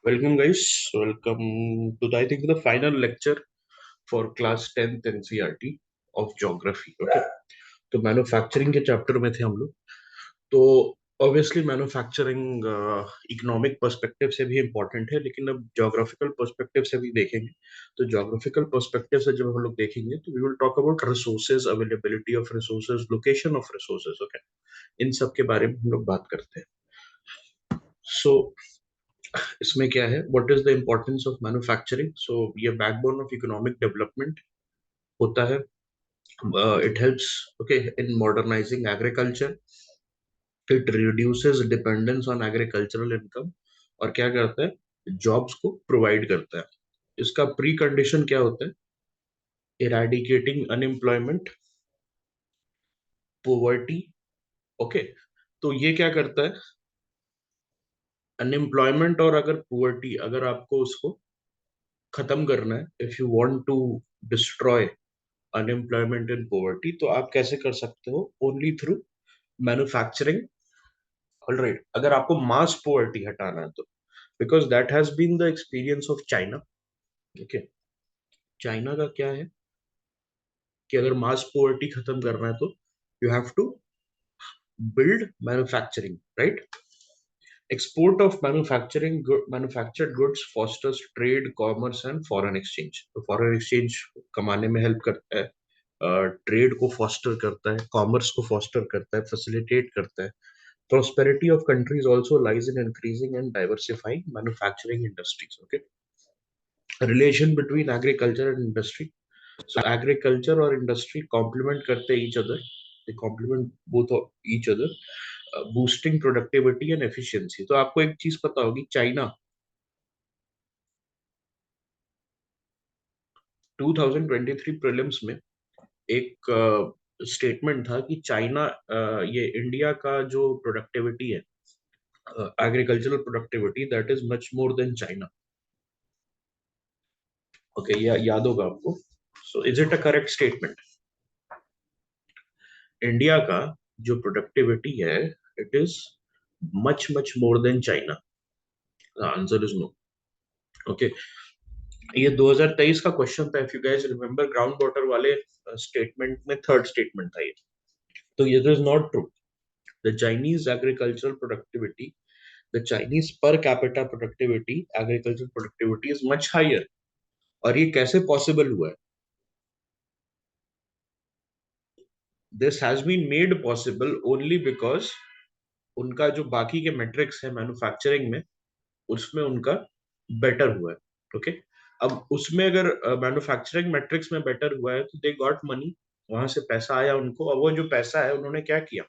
Welcome, guys. Welcome to I think the final lecture for class 10th NCERT of geography. Okay. तो manufacturing के chapter में थे हम लोग. तो ऑब्वियसली मैन्युफैक्चरिंग इकोनॉमिक पर्सपेक्टिव से भी इम्पोर्टेंट है, लेकिन अब ज्योग्राफिकल पर्सपेक्टिव से भी देखेंगे. तो ज्योग्राफिकल पर्सपेक्टिव से जब हम लोग देखेंगे तो we will talk about resources, availability of resources, location of resources. Okay, इन सब के बारे में हम लोग बात करते हैं. सो इसमें क्या है, what is the importance of manufacturing. So ये बैकबोन ऑफ इकोनॉमिक डेवलपमेंट होता है. It helps okay in modernising agriculture. It reduces dependence on agricultural income. और क्या करता है, जॉब्स को प्रोवाइड करता है. इसका प्री कंडीशन क्या होता है, इरेडिकेटिंग अनएम्प्लॉयमेंट, पोवर्टी. ओके, तो ये क्या करता है, अनएम्प्लॉयमेंट और अगर पुअर्टी, अगर आपको उसको खत्म करना है, if you want to destroy unemployment and poverty, तो आप कैसे कर सकते हो, ओनली थ्रू मैन्युफैक्चरिंग. ऑलराइट, अगर आपको मास पॉवर्टी हटाना है तो, because that has been the experience of China. Okay, China का क्या है कि अगर मास पॉवर्टी खत्म करना है तो you have to build manufacturing, right. Export of manufactured goods fosters trade, commerce and foreign exchange. तो फॉरेन एक्सचेंज कमाने में हेल्प करता है, ट्रेड को फॉस्टर करता है, कॉमर्स को फॉस्टर करता है, फैसिलिटेट करता है. Prosperity of countries also lies in increasing and diversifying manufacturing industries. Okay, relation between agriculture and industry. So agriculture or industry complement karte each other. They complement both of each other, boosting productivity and efficiency. तो आपको एक चीज पता होगी, China 2023 prelims में एक statement था कि चाइना, ये इंडिया का जो प्रोडक्टिविटी है, agricultural productivity, that is much more than China. Okay, या याद होगा आपको. So is it a correct statement? India का जो प्रोडक्टिविटी है, it is much much more than China. The answer is no. Okay, ये 2023 का क्वेश्चन था, if you guys remember ground water वाले स्टेटमेंट में थर्ड स्टेटमेंट था ये. तो ये is not true. The Chinese agricultural productivity, the Chinese per capita productivity, agriculture productivity is much higher. और ये कैसे पॉसिबल हुआ है? This has been made possible only because उनका जो बाकी के मेट्रिक्स है मैन्युफैक्चरिंग में, उसमें उनका बेटर हुआ है. ओके, अब उसमें अगर मैन्युफैक्चरिंग मैट्रिक्स में बेटर हुआ है तो दे गॉट मनी, वहां से पैसा आया उनको. और वो जो पैसा है उन्होंने क्या किया,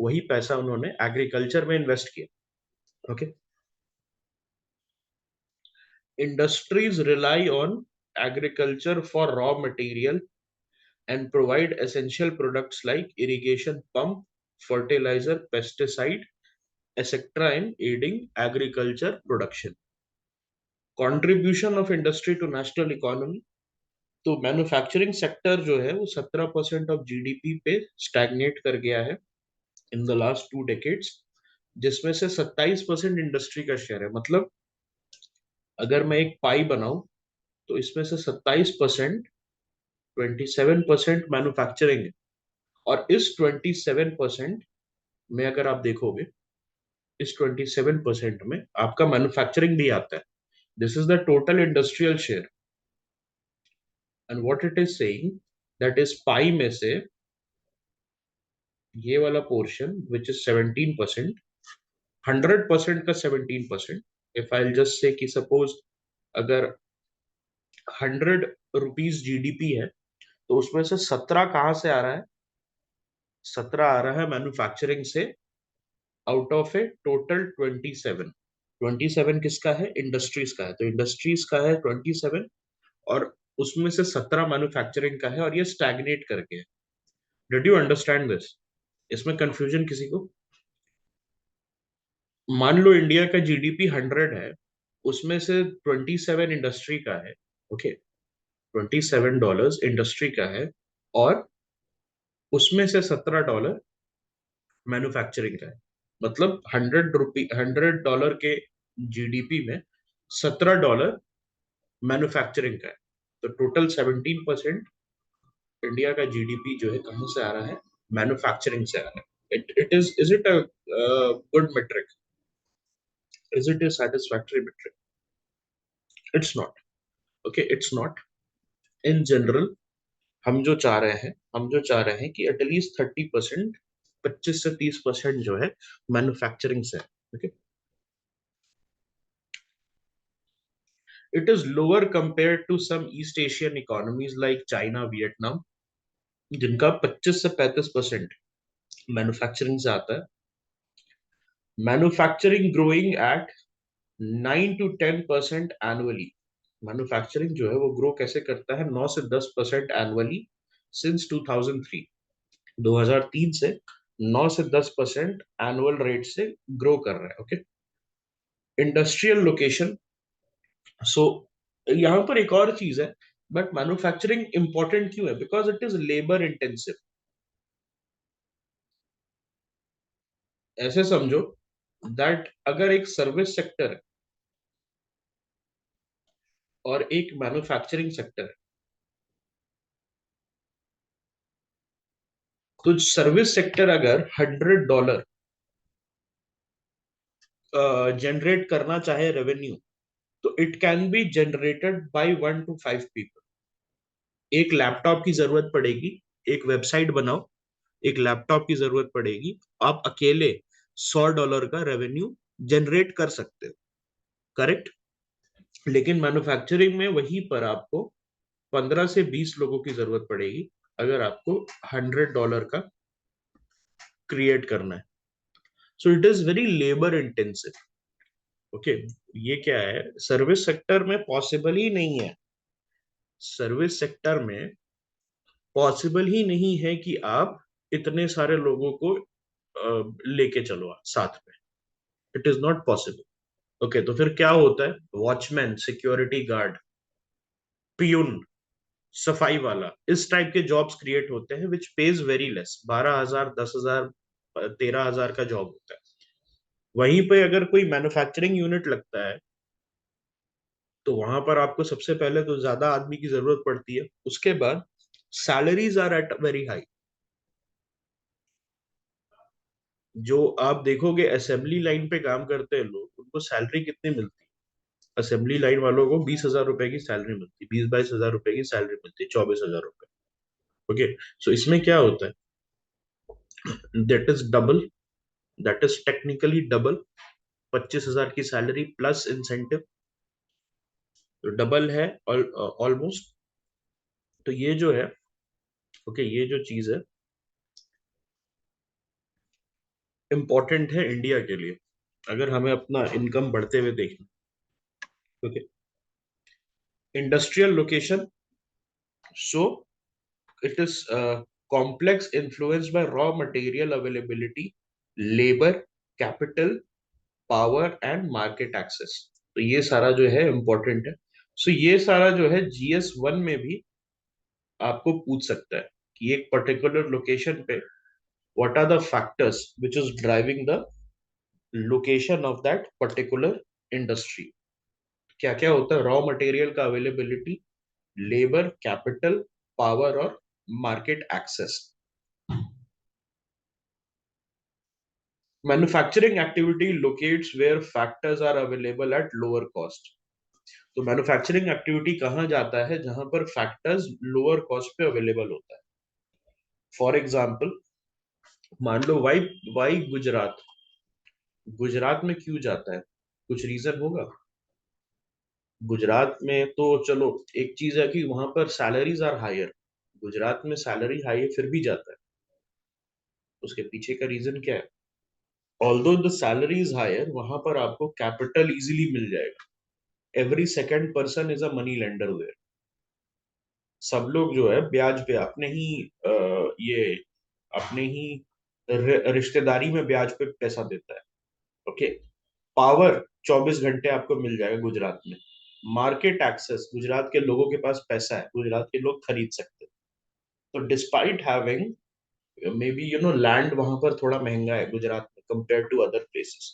वही पैसा उन्होंने एग्रीकल्चर में इन्वेस्ट किया. Okay, industries rely on agriculture for raw material and provide essential products like irrigation pump, fertilizer, pesticide, etc. in aiding agriculture production. Contribution of industry to national economy. तो मैन्युफैक्चरिंग सेक्टर जो है वो 17% of GDP पे stagnate कर गया है in the last 2 decades, जिसमें से 27% इंडस्ट्री का शेयर है. मतलब अगर मैं एक पाई बनाऊं तो इसमें से 27%, 27% मैन्युफैक्चरिंग है. और इस 27% में अगर आप देखोगे, इस 27% में आपका मैन्युफैक्चरिंग भी आता है. This is the total industrial share. And what it is saying, that is pi में से ये वाला पोर्शन विच इज 17%, 100% का 17%. इफ आई जस्ट से कि सपोज अगर 100 रुपीज जीडीपी है, तो उसमें से 17 कहाँ से आ रहा है, 17 आ रहा है मैन्युफैक्चरिंग से, आउट ऑफ ए टोटल 27. 27 किसका है, इंडस्ट्रीज का है. तो इंडस्ट्रीज का है 27, और उसमें से 17 मैन्युफैक्चरिंग का है, और ये स्टैग्नेट करके है. Did you understand this? इसमें कंफ्यूजन किसी को? मान लो इंडिया का जीडीपी 100 है, उसमें से 27 इंडस्ट्री का है. ओके, $27 इंडस्ट्री का है, और उसमें से $17 मैन्युफैक्चरिंग का है. मतलब $100 के जीडीपी में $17 मैन्युफैक्चरिंग का है। तो टोटल 17% इंडिया का जीडीपी जो है कहाँ से आ रहा है? मैन्युफैक्चरिंग से आ रहा है। Is it a good metric? Is it a satisfactory metric? It's not. Okay, it's not. In general, हम जो चाह रहे हैं कि एटलीस्ट 30%, 25 से 30% जो है मैन्युफैक्चरिंग से है। Okay, it is lower compare to some East Asian economies like China, Vietnam, जिनका 25 से 35% मैन्युफैक्चरिंग से आता है। Manufacturing growing at 9 to 10% annually. Manufacturing जो है वो ग्रो कैसे करता है? 9 से 10% एनुअली सिंस 2003। 2003 से 9 से 10% एनुअल रेट से ग्रो कर रहा है। Okay, industrial location. सो यहाँ पर एक और चीज है, बट मैन्युफैक्चरिंग इंपॉर्टेंट क्यों है? Because it is labour intensive. ऐसे समझो दैट अगर एक सर्विस सेक्टर है और एक मैन्युफैक्चरिंग सेक्टर है, तो सर्विस सेक्टर अगर $100 जनरेट करना चाहे रेवेन्यू, तो it can be generated by 1 to 5 people। एक लैपटॉप की जरूरत पड़ेगी, एक वेबसाइट बनाओ, एक लैपटॉप की जरूरत पड़ेगी, आप अकेले $100 का रेवेन्यू जनरेट कर सकते हो। करेक्ट? लेकिन मैन्युफैक्चरिंग में वहीं पर आपको 15 से 20 लोगों की जरूरत पड़ेगी अगर आपको $100 का क्रिएट करना है। सो it is very labour intensive. Okay, ये क्या है? सर्विस सेक्टर में पॉसिबल ही नहीं है। सर्विस सेक्टर में पॉसिबल ही नहीं है कि आप इतने सारे लोगों को लेके चलो साथ में। It is not possible. Okay, तो फिर क्या होता है? वॉचमैन, सिक्योरिटी गार्ड, पियून, सफाई वाला, इस टाइप के जॉब्स क्रिएट होते हैं विच पेज वेरी लेस। 12,000, 10,000, 13,000 का जॉब होता है। वहीं पे अगर कोई मैन्युफैक्चरिंग यूनिट लगता है तो वहां पर आपको सबसे पहले तो ज्यादा आदमी की जरूरत पड़ती है, उसके बाद salaries are at very high. जो आप देखोगे असेंबली लाइन पे काम करते हैं लोग, उनको सैलरी कितनी मिलती है? असेंबली लाइन वालों को 20,000 रुपए की सैलरी मिलती है, 20-22 हजार रुपए की सैलरी मिलती है, 24,000 रुपए। ओके, सो इसमें क्या होता है? That is double, that is technically double. 25,000 की सैलरी प्लस इंसेंटिव, तो डबल है ऑलमोस्ट। तो ये जो है, ओके, ये जो चीज है इंपॉर्टेंट है इंडिया के लिए, अगर हमें अपना इनकम बढ़ते हुए देखना। Okay, industrial location. So it is complex influenced by raw material availability, labor, capital, power and market access। तो ये सारा जो है इंपॉर्टेंट है। सो ये सारा जो है GS1 में भी आपको पूछ सकता है कि एक पर्टिकुलर लोकेशन पे what are the factors which is driving the location of that particular industry. क्या क्या होता है? रॉ मटेरियल का अवेलेबिलिटी, लेबर, कैपिटल, पावर और market access. Manufacturing activity locates where factors are available at lower cost. तो manufacturing activity कहाँ जाता है? जहां पर फैक्टर्स लोअर कॉस्ट पे अवेलेबल होता है। फॉर एग्जाम्पल, मान लो वाई वाई गुजरात। गुजरात में क्यों जाता है? कुछ रीजन होगा। गुजरात में तो चलो एक चीज है कि वहां पर सैलरीज आर हायर। गुजरात में सैलरी हाई है फिर भी जाता है। उसके पीछे का रीजन क्या है? Although the salary is higher, वहां पर आपको कैपिटल इजीली मिल जाएगा। Every second person is a money lender there. सब लोग जो है ब्याज पे अपने ही ये अपने ही रिश्तेदारी में ब्याज पे पैसा देता है। ओके, पावर 24 घंटे आपको मिल जाएगा गुजरात में। मार्केट एक्सेस, गुजरात के लोगों के पास पैसा है, गुजरात के लोग खरीद सकते हैं। तो despite having maybe land वहां पर थोड़ा महंगा है गुजरात में compare to other places.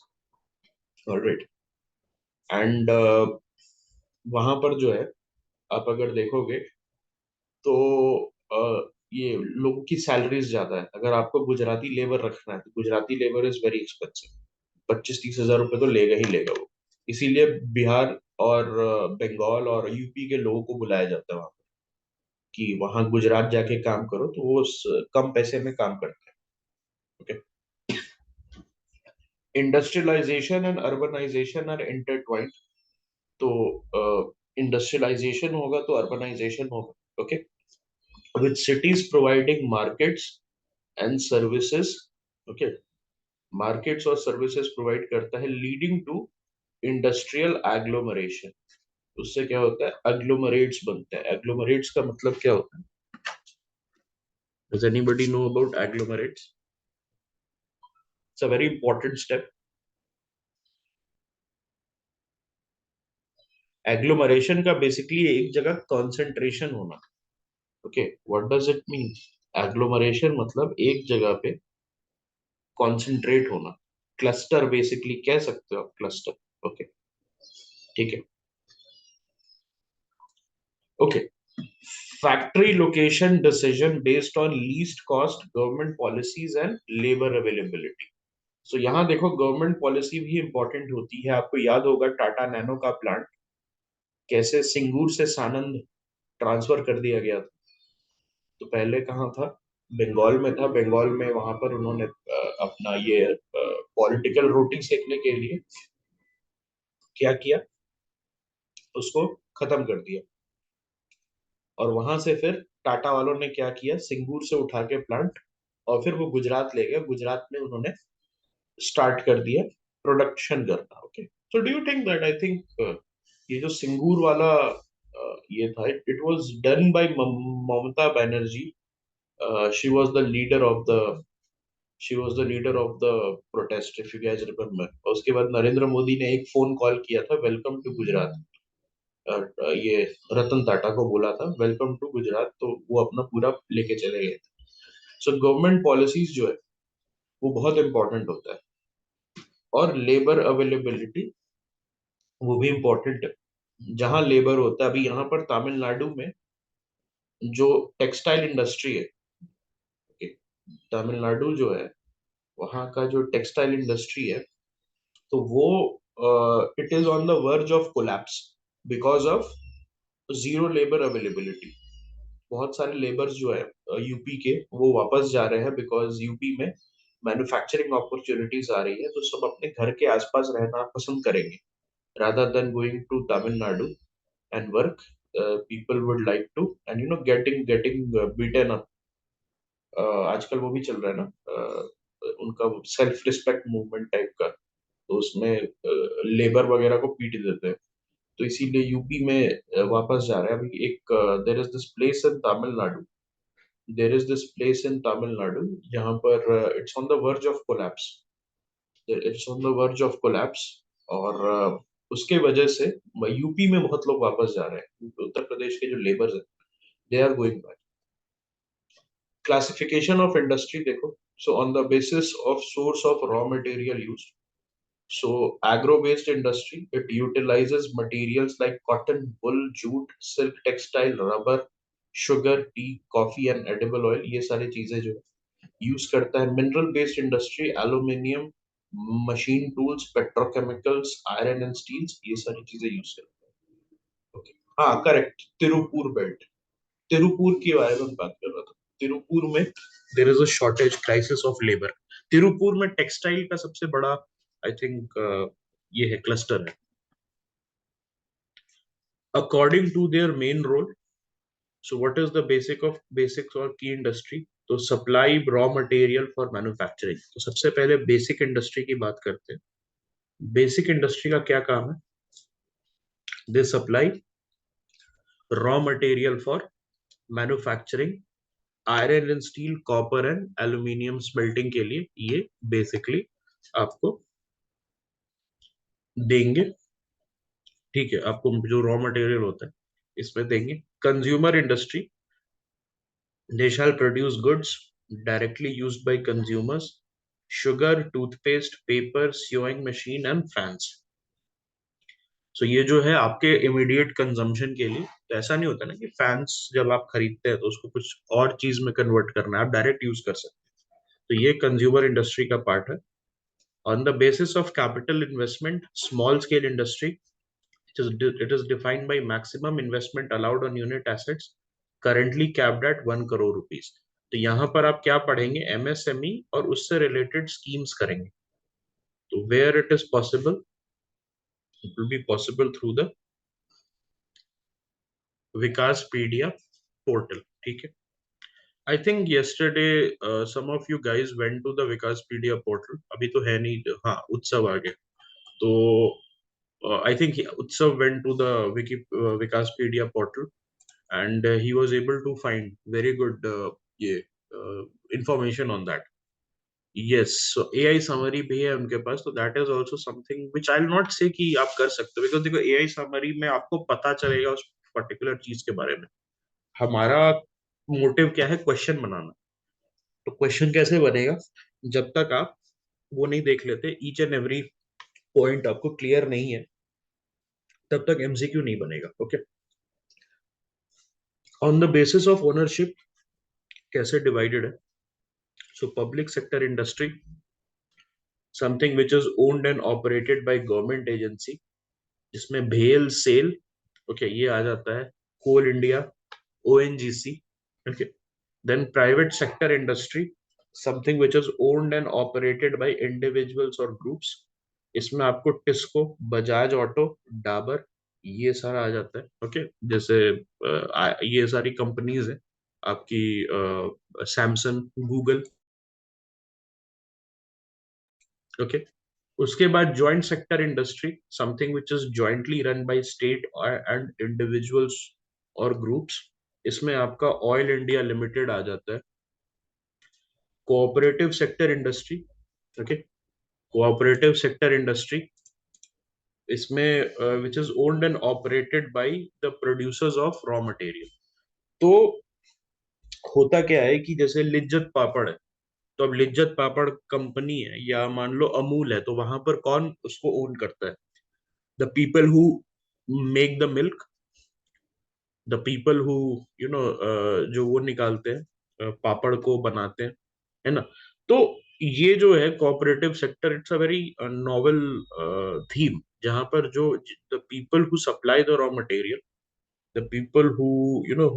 Alright, and वहां पर जो है, आप अगर देखोगे तो ये लोगों की सैलरीज ज्यादा है। अगर आपको गुजराती लेबर रखना है तो Gujarati labour is very expensive. 25-30 हजार रुपए तो लेगा ही लेगा वो। इसीलिए बिहार और बंगाल और यूपी के लोगों को बुलाया जाता है वहां पर, कि वहां गुजरात जाके काम करो, तो वो कम पैसे में काम करते हैं। Okay. Industrialisation and urbanisation are intertwined. तो इंडस्ट्रियलाइजेशन होगा तो अर्बनाइजेशन होगा। Okay. With cities providing markets and services. Okay. Markets और सर्विसेज प्रोवाइड करता है, लीडिंग टू इंडस्ट्रियल एग्लोमरेशन। उससे क्या होता है, एग्लोमरेट्स बनते हैं। एग्लोमरेट्स का मतलब क्या होता है? Does anybody know about agglomerates? It's a very important step. Agglomeration का बेसिकली एक जगह कंसंट्रेशन होना। Okay, what does it mean? Agglomeration मतलब एक जगह पे कॉन्सेंट्रेट होना। क्लस्टर बेसिकली कह सकते हो आप, क्लस्टर। ओके, ठीक है। Okay. Factory location decision based on least cost, government policies and labour availability. So यहाँ देखो, गवर्नमेंट पॉलिसी भी इंपॉर्टेंट होती है। आपको याद होगा टाटा नैनो का प्लांट कैसे सिंगूर से सानंद ट्रांसफर कर दिया गया था। तो पहले कहाँ था? बंगाल में था। बंगाल में वहां पर उन्होंने अपना ये पॉलिटिकल रोटी सेकने के लिए क्या किया, उसको खत्म कर दिया। और वहां से फिर टाटा वालों ने क्या किया, सिंगूर से उठा के प्लांट और फिर वो गुजरात ले गए। गुजरात में उन्होंने स्टार्ट कर दिया प्रोडक्शन करना। Okay. So do you think that, I think ये जो सिंगूर वाला ये था, it was done by Mamata Banerjee. She was the leader of the she was the leader of the protest, if you guys remember. और उसके बाद नरेंद्र मोदी ने एक फोन कॉल किया था, वेलकम टू गुजरात। ये रतन टाटा को बोला था वेलकम टू गुजरात, तो वो अपना पूरा लेके चले गए थे। सो गवर्नमेंट पॉलिसीज जो है वो बहुत इंपॉर्टेंट होता है। और लेबर अवेलेबिलिटी वो भी इम्पोर्टेंट है। जहां लेबर होता है, अभी यहाँ पर तमिलनाडु में जो टेक्सटाइल इंडस्ट्री है, okay, तमिलनाडु जो है, वहाँ का जो टेक्सटाइल इंडस्ट्री है, तो वो it is on the verge of collapse because of zero labour availability. बहुत सारे लेबर्स जो है यूपी के, वो वापस जा रहे हैं बिकॉज यूपी में मैन्युफैक्चरिंग अपॉर्चुनिटीज आ रही है, तो सब अपने घर के आसपास रहना पसंद करेंगे rather than going to Tamil Nadu and work. People would like to, and getting beaten up. आजकल वो भी चल रहा है ना, उनका सेल्फ रिस्पेक्ट मूवमेंट टाइप का, तो उसमें लेबर वगैरह को पीट देते हैं। तो इसीलिए यूपी में वापस जा रहा है। अभी एक there is this place in Tamil Nadu जहाँ पर it's on the verge of collapse. It's on the verge of collapse. और उसके वजह से यूपी में बहुत लोग वापस जा रहे हैं। उत्तर प्रदेश के जो लेबर्स हैं, they are going back. Classification of industry देखो। So on the basis of source of raw material use, so agro-based industry, it utilizes materials like cotton, wool, jute, silk, textile, rubber, sugar, tea, coffee and edible oil। ये सारी चीजें जो use करता है। Mineral based industry, aluminium, machine tools, petrochemicals, iron and steels, ये सारी चीजें use करता है। ओके। हाँ, करेक्ट, तिरुपुर बेल्ट। तिरुपुर के बारे में बात कर रहा था। तिरुपुर में there is a shortage, crisis of labour. Tiruppur में टेक्सटाइल का सबसे बड़ा, आई थिंक, ये है, क्लस्टर है। According to their main role, so what is the basics और की इंडस्ट्री? तो supply raw material for manufacturing. तो सबसे पहले बेसिक इंडस्ट्री की बात करते हैं। बेसिक इंडस्ट्री का क्या काम है? They supply raw material for manufacturing iron and steel, copper and aluminium smelting के लिए ये बेसिकली आपको देंगे। ठीक है, आपको जो रॉ मटेरियल होता है इसमें देंगे। Consumer industry, they shall produce goods directly used by consumers, sugar, toothpaste, paper, sewing machine and fans। So ये जो है आपके इमीडिएट कंजम्पशन के लिए, तो ऐसा नहीं होता ना कि फैंस जब आप खरीदते हैं तो उसको कुछ और चीज में कन्वर्ट करना है, आप डायरेक्ट यूज कर सकते हैं। तो ये कंज्यूमर इंडस्ट्री का पार्ट है। On the basis of capital investment, small scale industry, it is defined by maximum investment allowed on unit assets currently capped at 1 crore rupees। तो यहाँ पर आप क्या पढ़ेंगे, एमएसएमई और उससे रिलेटेड स्कीम्स करेंगे। तो where it is possible, it will be possible through the Vikaspedia portal. ठीक है। I think yesterday some of you guys went to the Vikaspedia portal, अभी तो है नहीं, हाँ उत्सव आ गया। तो I think Utsav went to the Vikaspedia portal and he was able to find very good ये information on that। yes, so AI summary भी है उनके पास, तो that is also something which I'll not say कि आप कर सकते हो, because देखो AI summary में आपको पता चलेगा उस पर्टिकुलर चीज के बारे में। हमारा मोटिव क्या है, क्वेश्चन बनाना। तो क्वेश्चन कैसे बनेगा, जब तक आप वो नहीं देख लेते, ईच एंड एवरी पॉइंट आपको क्लियर नहीं है, तब तक एमसीक्यू नहीं बनेगा। Okay. On the basis of ownership कैसे डिवाइडेड है, so public sector industry, something which is owned and operated by government agency, जिसमें भेल सेल, ओके ये आ जाता है, Coal India, ONGC. Okay. Then private sector industry, something which is owned and operated by individuals और groups, इसमें आपको TISCO, Bajaj auto, Dabur, ये सारा आ जाता है। ओके। जैसे ये सारी कंपनीज है आपकी, सैमसंग, गूगल। ओके। उसके बाद joint sector industry, something which is jointly run by state and individuals और ग्रुप्स, इसमें आपका ऑयल इंडिया लिमिटेड आ जाता है। Cooperative sector industry, okay, cooperative sector industry, इसमें which is owned and operated by the producers of raw material. तो होता क्या है कि जैसे लिज्जत पापड़ है, तो अब लिज्जत पापड़ कंपनी है, या मान लो अमूल है, तो वहां पर कौन उसको ओन करता है, the people who make the milk, the people who जो वो निकालते हैं, पापड़ को बनाते हैं, है ना। तो ये जो है cooperative sector, it's a very novel theme, जहां पर जो the people who supply the raw material, the people who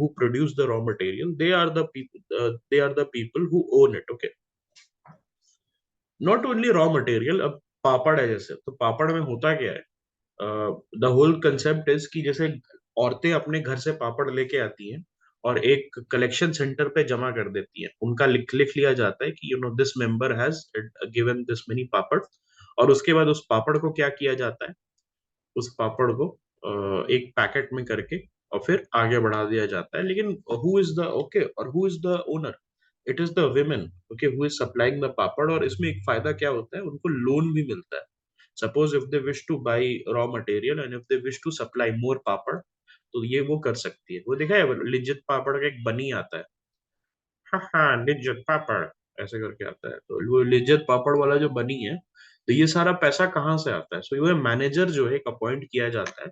who produce the raw material, they are the people who own it। okay, not only raw material, अब पापड़ है जैसे, तो पापड़ में होता क्या है, द होल कंसेप्ट इज कि जैसे औरतें अपने घर से पापड़ लेके आती हैं और एक कलेक्शन सेंटर पे जमा कर देती हैं, उनका लिख लिख लिया जाता है कि this member has given this many papad, और उसके बाद उस पापड़ को क्या किया जाता है, उस पापड़ को एक पैकेट में करके और फिर आगे बढ़ा दिया जाता है। लेकिन हु इज द ओके, और who is the owner, it is the women, okay, who is supplying the papad. और इसमें एक फायदा क्या होता है, उनको लोन भी मिलता है। Suppose if they wish to buy raw material and if they wish to supply more papad, तो ये वो कर सकती है। वो देखा है लिज्जत पापड़ का एक बनी आता है, हाँ हाँ लिज्जत पापड़, ऐसे करके आता है, तो वो लिज्जत पापड़ वाला जो बनी है, तो ये सारा पैसा कहाँ से आता है, सो ये मैनेजर जो है एक अपॉइंट किया जाता है,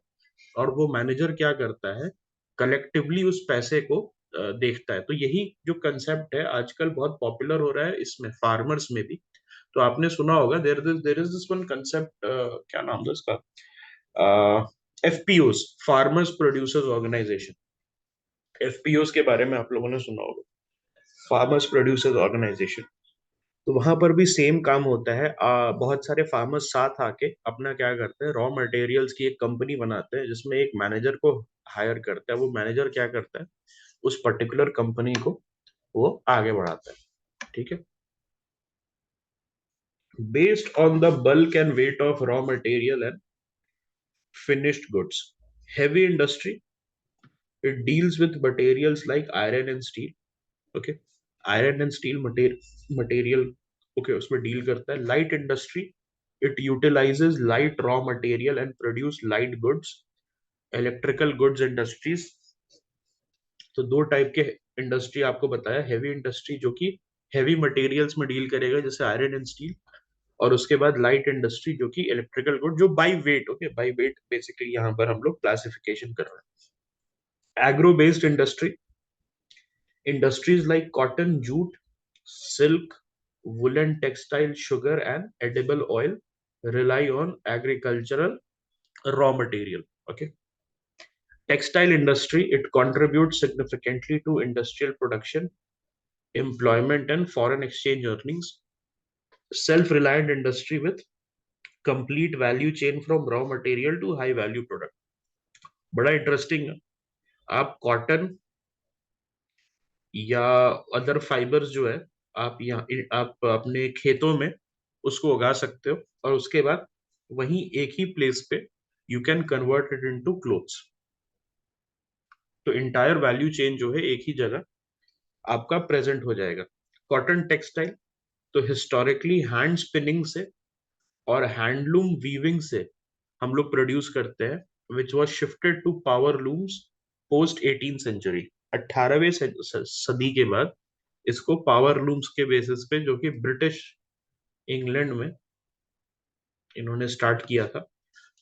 और वो मैनेजर क्या करता है, कलेक्टिवली उस पैसे को देखता है। तो यही जो कंसेप्ट है आजकल बहुत पॉपुलर हो रहा है इसमें, फार्मर्स में भी। तो आपने सुना होगा, there is this one concept, क्या नाम था इसका, FPOs, farmers producers organisation. FPOs के बारे में आप लोगों ने सुना होगा, फार्मर्स प्रोड्यूसर्स ऑर्गेनाइजेशन। तो वहां पर भी सेम काम होता है, बहुत सारे फार्मर्स साथ आके अपना क्या करते हैं, रॉ मटेरियल्स की एक कंपनी बनाते हैं, जिसमें एक मैनेजर को हायर करता है। वो मैनेजर क्या करता है, उस पर्टिकुलर कंपनी को वो आगे बढ़ाता है। ठीक है। Based on the bulk and weight of raw material and finished goods. Heavy industry, it deals with materials like iron and steel. Okay, iron and steel material, okay, उसमें deal करता है. Light industry, it utilizes light raw material and produce light goods. Electrical goods industries, तो दो type के industry आपको बताया। Heavy industry जो कि हेवी मटेरियल्स में डील करेगा, जैसे आयरन एंड स्टील, और उसके बाद लाइट इंडस्ट्री जो कि इलेक्ट्रिकल गुड, जो by wait, okay, by wait basically यहाँ पर हम लोग क्लासिफिकेशन कर रहे हैं। Agro based industry, industries like cotton, jute, silk, woolen textile, sugar, and edible oil rely on agricultural raw material. Okay. Textile industry, it contributes significantly to industrial production, employment, and foreign exchange earnings. Self-reliant industry with complete value chain from raw material to high value product. बड़ा interesting है। आप cotton या other fibres जो है, आप यहाँ आप अपने खेतों में उसको उगा सकते हो, और उसके बाद वहीं एक ही प्लेस पे you can convert it into clothes. तो इंटायर वैल्यू चेन जो है एक ही जगह आपका प्रेजेंट हो जाएगा। कॉटन टेक्सटाइल, तो हिस्टोरिकली हैंड स्पिनिंग से और हैंडलूम वीविंग से हम लोग प्रोड्यूस करते हैं, which was shifted to power looms post 18th century. 18वीं सदी के बाद इसको पावर लूम्स के बेसिस पे, जो कि ब्रिटिश इंग्लैंड में इन्होंने स्टार्ट किया था।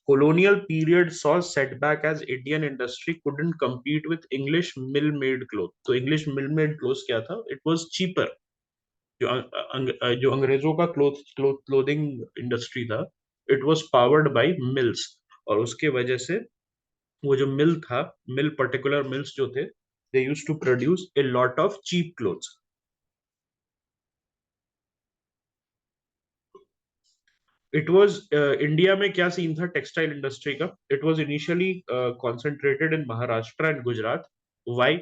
colonial period saw setback as Indian industry couldn't compete with English mill made cloth। तो English mill made clothes क्या था, it was cheaper। जो अंग्रेजों का क्लोथिंग इंडस्ट्री था, it was powered by mills, और उसके वजह से वो जो मिल था, मिल पर्टिकुलर मिल्स जो थे, they used to produce a lot of cheap clothes. It was India में क्या सीन था टेक्सटाइल इंडस्ट्री का, it was initially concentrated in Maharashtra and Gujarat. Why?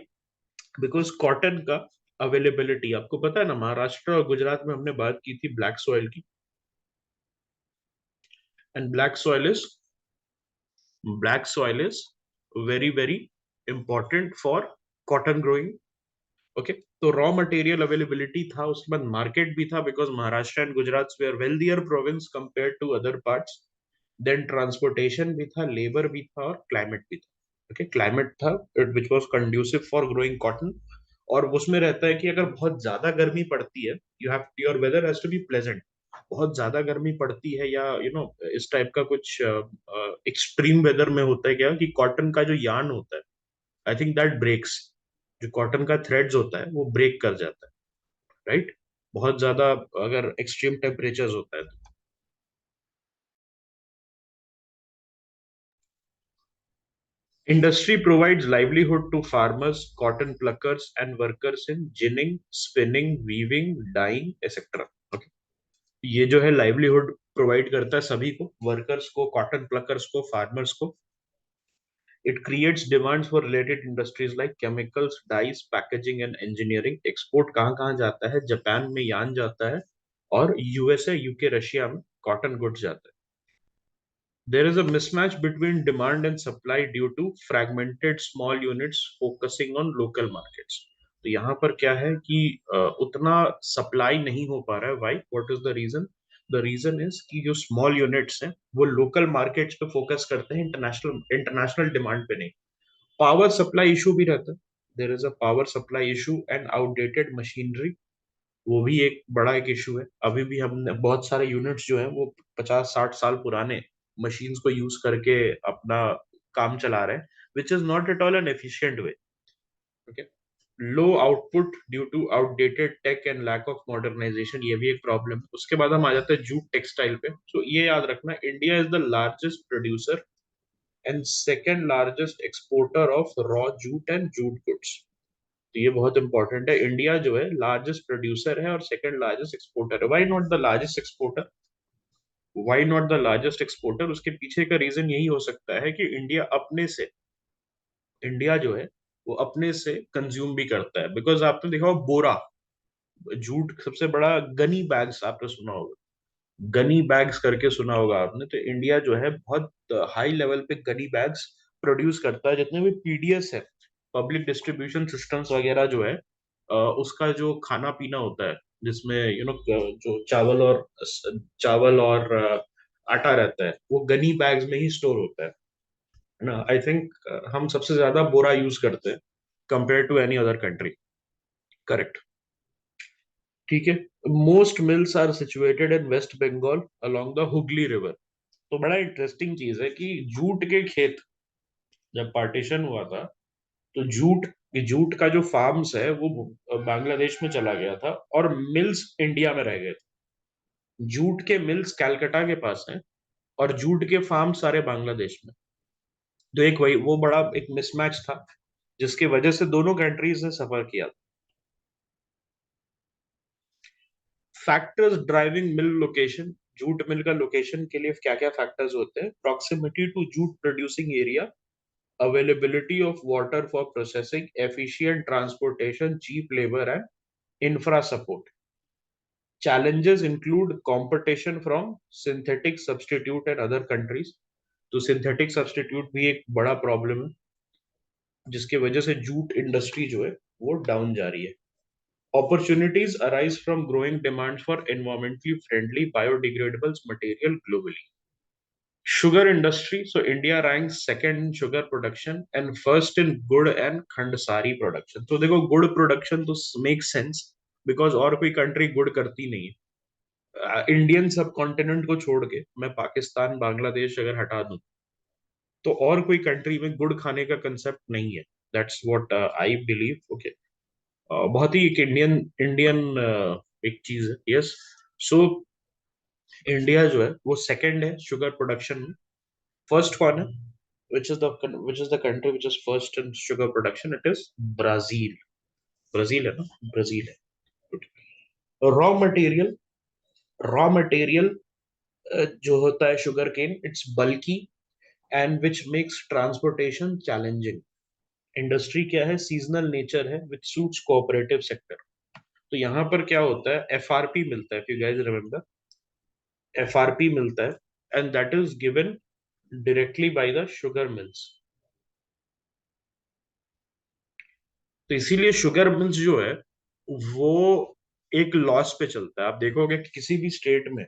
Because cotton का अवेलेबिलिटी, आपको पता है ना, महाराष्ट्र और गुजरात में हमने बात की थी ब्लैक सॉइल की, and black soil is very very important for cotton growing. Okay, तो रॉ मटेरियल अवेलेबिलिटी था, उसके बाद मार्केट भी था, because Maharashtra and Gujarat where wealthier province compare to other parts. Then transportation भी था, लेबर भी था, और क्लाइमेट भी था। ओके, क्लाइमेट था which was conducive for growing cotton. और उसमें रहता है कि अगर बहुत ज्यादा गर्मी पड़ती है, you have your weather has to be pleasant. बहुत ज्यादा गर्मी पड़ती है, या इस टाइप का कुछ एक्सट्रीम वेदर में होता है क्या, कि कॉटन का जो यार्न होता है, आई थिंक दैट ब्रेक्स। जो कॉटन का थ्रेड्स होता है वो ब्रेक कर जाता है, राइट? बहुत ज्यादा अगर एक्सट्रीम टेम्परेचर्स होता है तो। Industry provides livelihood to farmers, cotton pluckers, and workers in ginning, spinning, weaving, dyeing, etc. Okay. ये जो है लाइवलीहुड प्रोवाइड करता है सभी को, वर्कर्स को, कॉटन प्लकर्स को, फार्मर्स को। It creates demands for related industries like chemicals, dice, packaging and engineering. Export कहाँ कहाँ जाता है? जापान में यान जाता है, और यूएसए, यूके, रशिया में कॉटन गुड्स जाता है। There is a mismatch between demand and supply due to fragmented small units focusing on local markets। तो यहाँ पर क्या है कि उतना सप्लाई नहीं हो पा रहा है। Why? What is the reason? The reason is कि जो स्मॉल यूनिट्स हैं वो लोकल मार्केट्स पे फोकस करते हैं, इंटरनेशनल इंटरनेशनल डिमांड पे नहीं। पावर सप्लाई इशू भी रहता है। There is a power supply issue and outdated machinery, वो भी एक बड़ा एक इशू है। अभी भी हमने बहुत सारे यूनिट्स जो हैं वो 50-60 साल पुराने मशीन्स को यूज करके अपना काम चला रहे हैं, which is not at all an efficient way. Okay, low output due to outdated tech and lack of modernisation, ये भी एक प्रॉब्लम है। उसके बाद हम आ जाते हैं जूट टेक्सटाइल पे। सो ये याद रखना, India is the largest producer and second largest exporter of raw jute and jute goods. तो ये बहुत इंपॉर्टेंट है, इंडिया जो है लार्जेस्ट प्रोड्यूसर है और सेकंड लार्जेस्ट एक्सपोर्टर है। Why not the largest exporter? Why not the largest exporter? उसके पीछे का रीजन यही हो सकता है कि इंडिया जो है वो अपने से कंज्यूम भी करता है। बिकॉज आपने देखा होगा बोरा, जूट सबसे बड़ा, गनी बैग्स आपने सुना होगा, गनी बैग्स करके सुना होगा आपने। तो इंडिया जो है बहुत हाई लेवल पे गनी बैग्स प्रोड्यूस करता है। जितने भी पीडीएस है, पब्लिक डिस्ट्रीब्यूशन सिस्टम्स वगैरह जो है, उसका जो खाना पीना होता है, जिसमें जो चावल और आटा रहता है, वो गनी बैग्स में ही स्टोर होता है ना। आई थिंक हम सबसे ज्यादा बोरा यूज करते हैं compare to any other country. Correct. ठीक है। Most mills are situated in West Bengal along the Hooghly river. तो बड़ा इंटरेस्टिंग चीज है कि जूट के खेत, जब पार्टीशन हुआ था, तो जूट का जो फार्म्स है वो बांग्लादेश में चला गया था और मिल्स इंडिया में रह गए थे। जूट के मिल्स कलकत्ता के पास हैं और जूट के फार्म सारे बांग्लादेश में। तो एक वही वो बड़ा एक मिसमैच था, जिसकी वजह से दोनों कंट्रीज ने सफर किया। Factors driving mill location. Jute mill का लोकेशन के लिए क्या क्या फैक्टर्स होते हैं? Proximity to jute producing area, availability of water for processing, efficient transportation, cheap labour and infra support. Challenges include competition from synthetic substitute and other countries। तो synthetic substitute भी एक बड़ा प्रॉब्लम है, जिसकी वजह से जूट इंडस्ट्री जो है वो डाउन जा रही है। Opportunities arise from growing demand for environmentally friendly biodegradable material globally। Sugar industry, so India ranks second in sugar production and first in good and khandsari production। तो देखो गुड़ प्रोडक्शन तो makes sense, बिकॉज और कोई country गुड़ करती नहीं है। इंडियन सब कॉन्टिनेंट को छोड़ के मैं पाकिस्तान बांग्लादेश अगर हटा दूं, तो और कोई कंट्री में गुड़ खाने का कंसेप्ट नहीं है। That's what I believe. Okay. बहुत ही एक इंडियन इंडियन एक चीज है। यस। सो इंडिया जो है वो सेकंड है शुगर प्रोडक्शन में। फर्स्ट कौन है? Which is the country which is first in sugar production? It is Brazil. Brazil है ना? ब्राजील है। रॉ मटेरियल, रॉ मटेरियल जो होता है sugar cane, it's bulky and which makes transportation challenging. Industry क्या है? सीजनल नेचर है विच suits cooperative sector. तो यहाँ पर क्या होता है? एफआरपी मिलता है, if you guys remember, FRP मिलता है and that is given directly by the sugar mills. तो इसीलिए शुगर मिल्स जो है वो एक लॉस पे चलता है। आप देखोगे कि किसी भी स्टेट में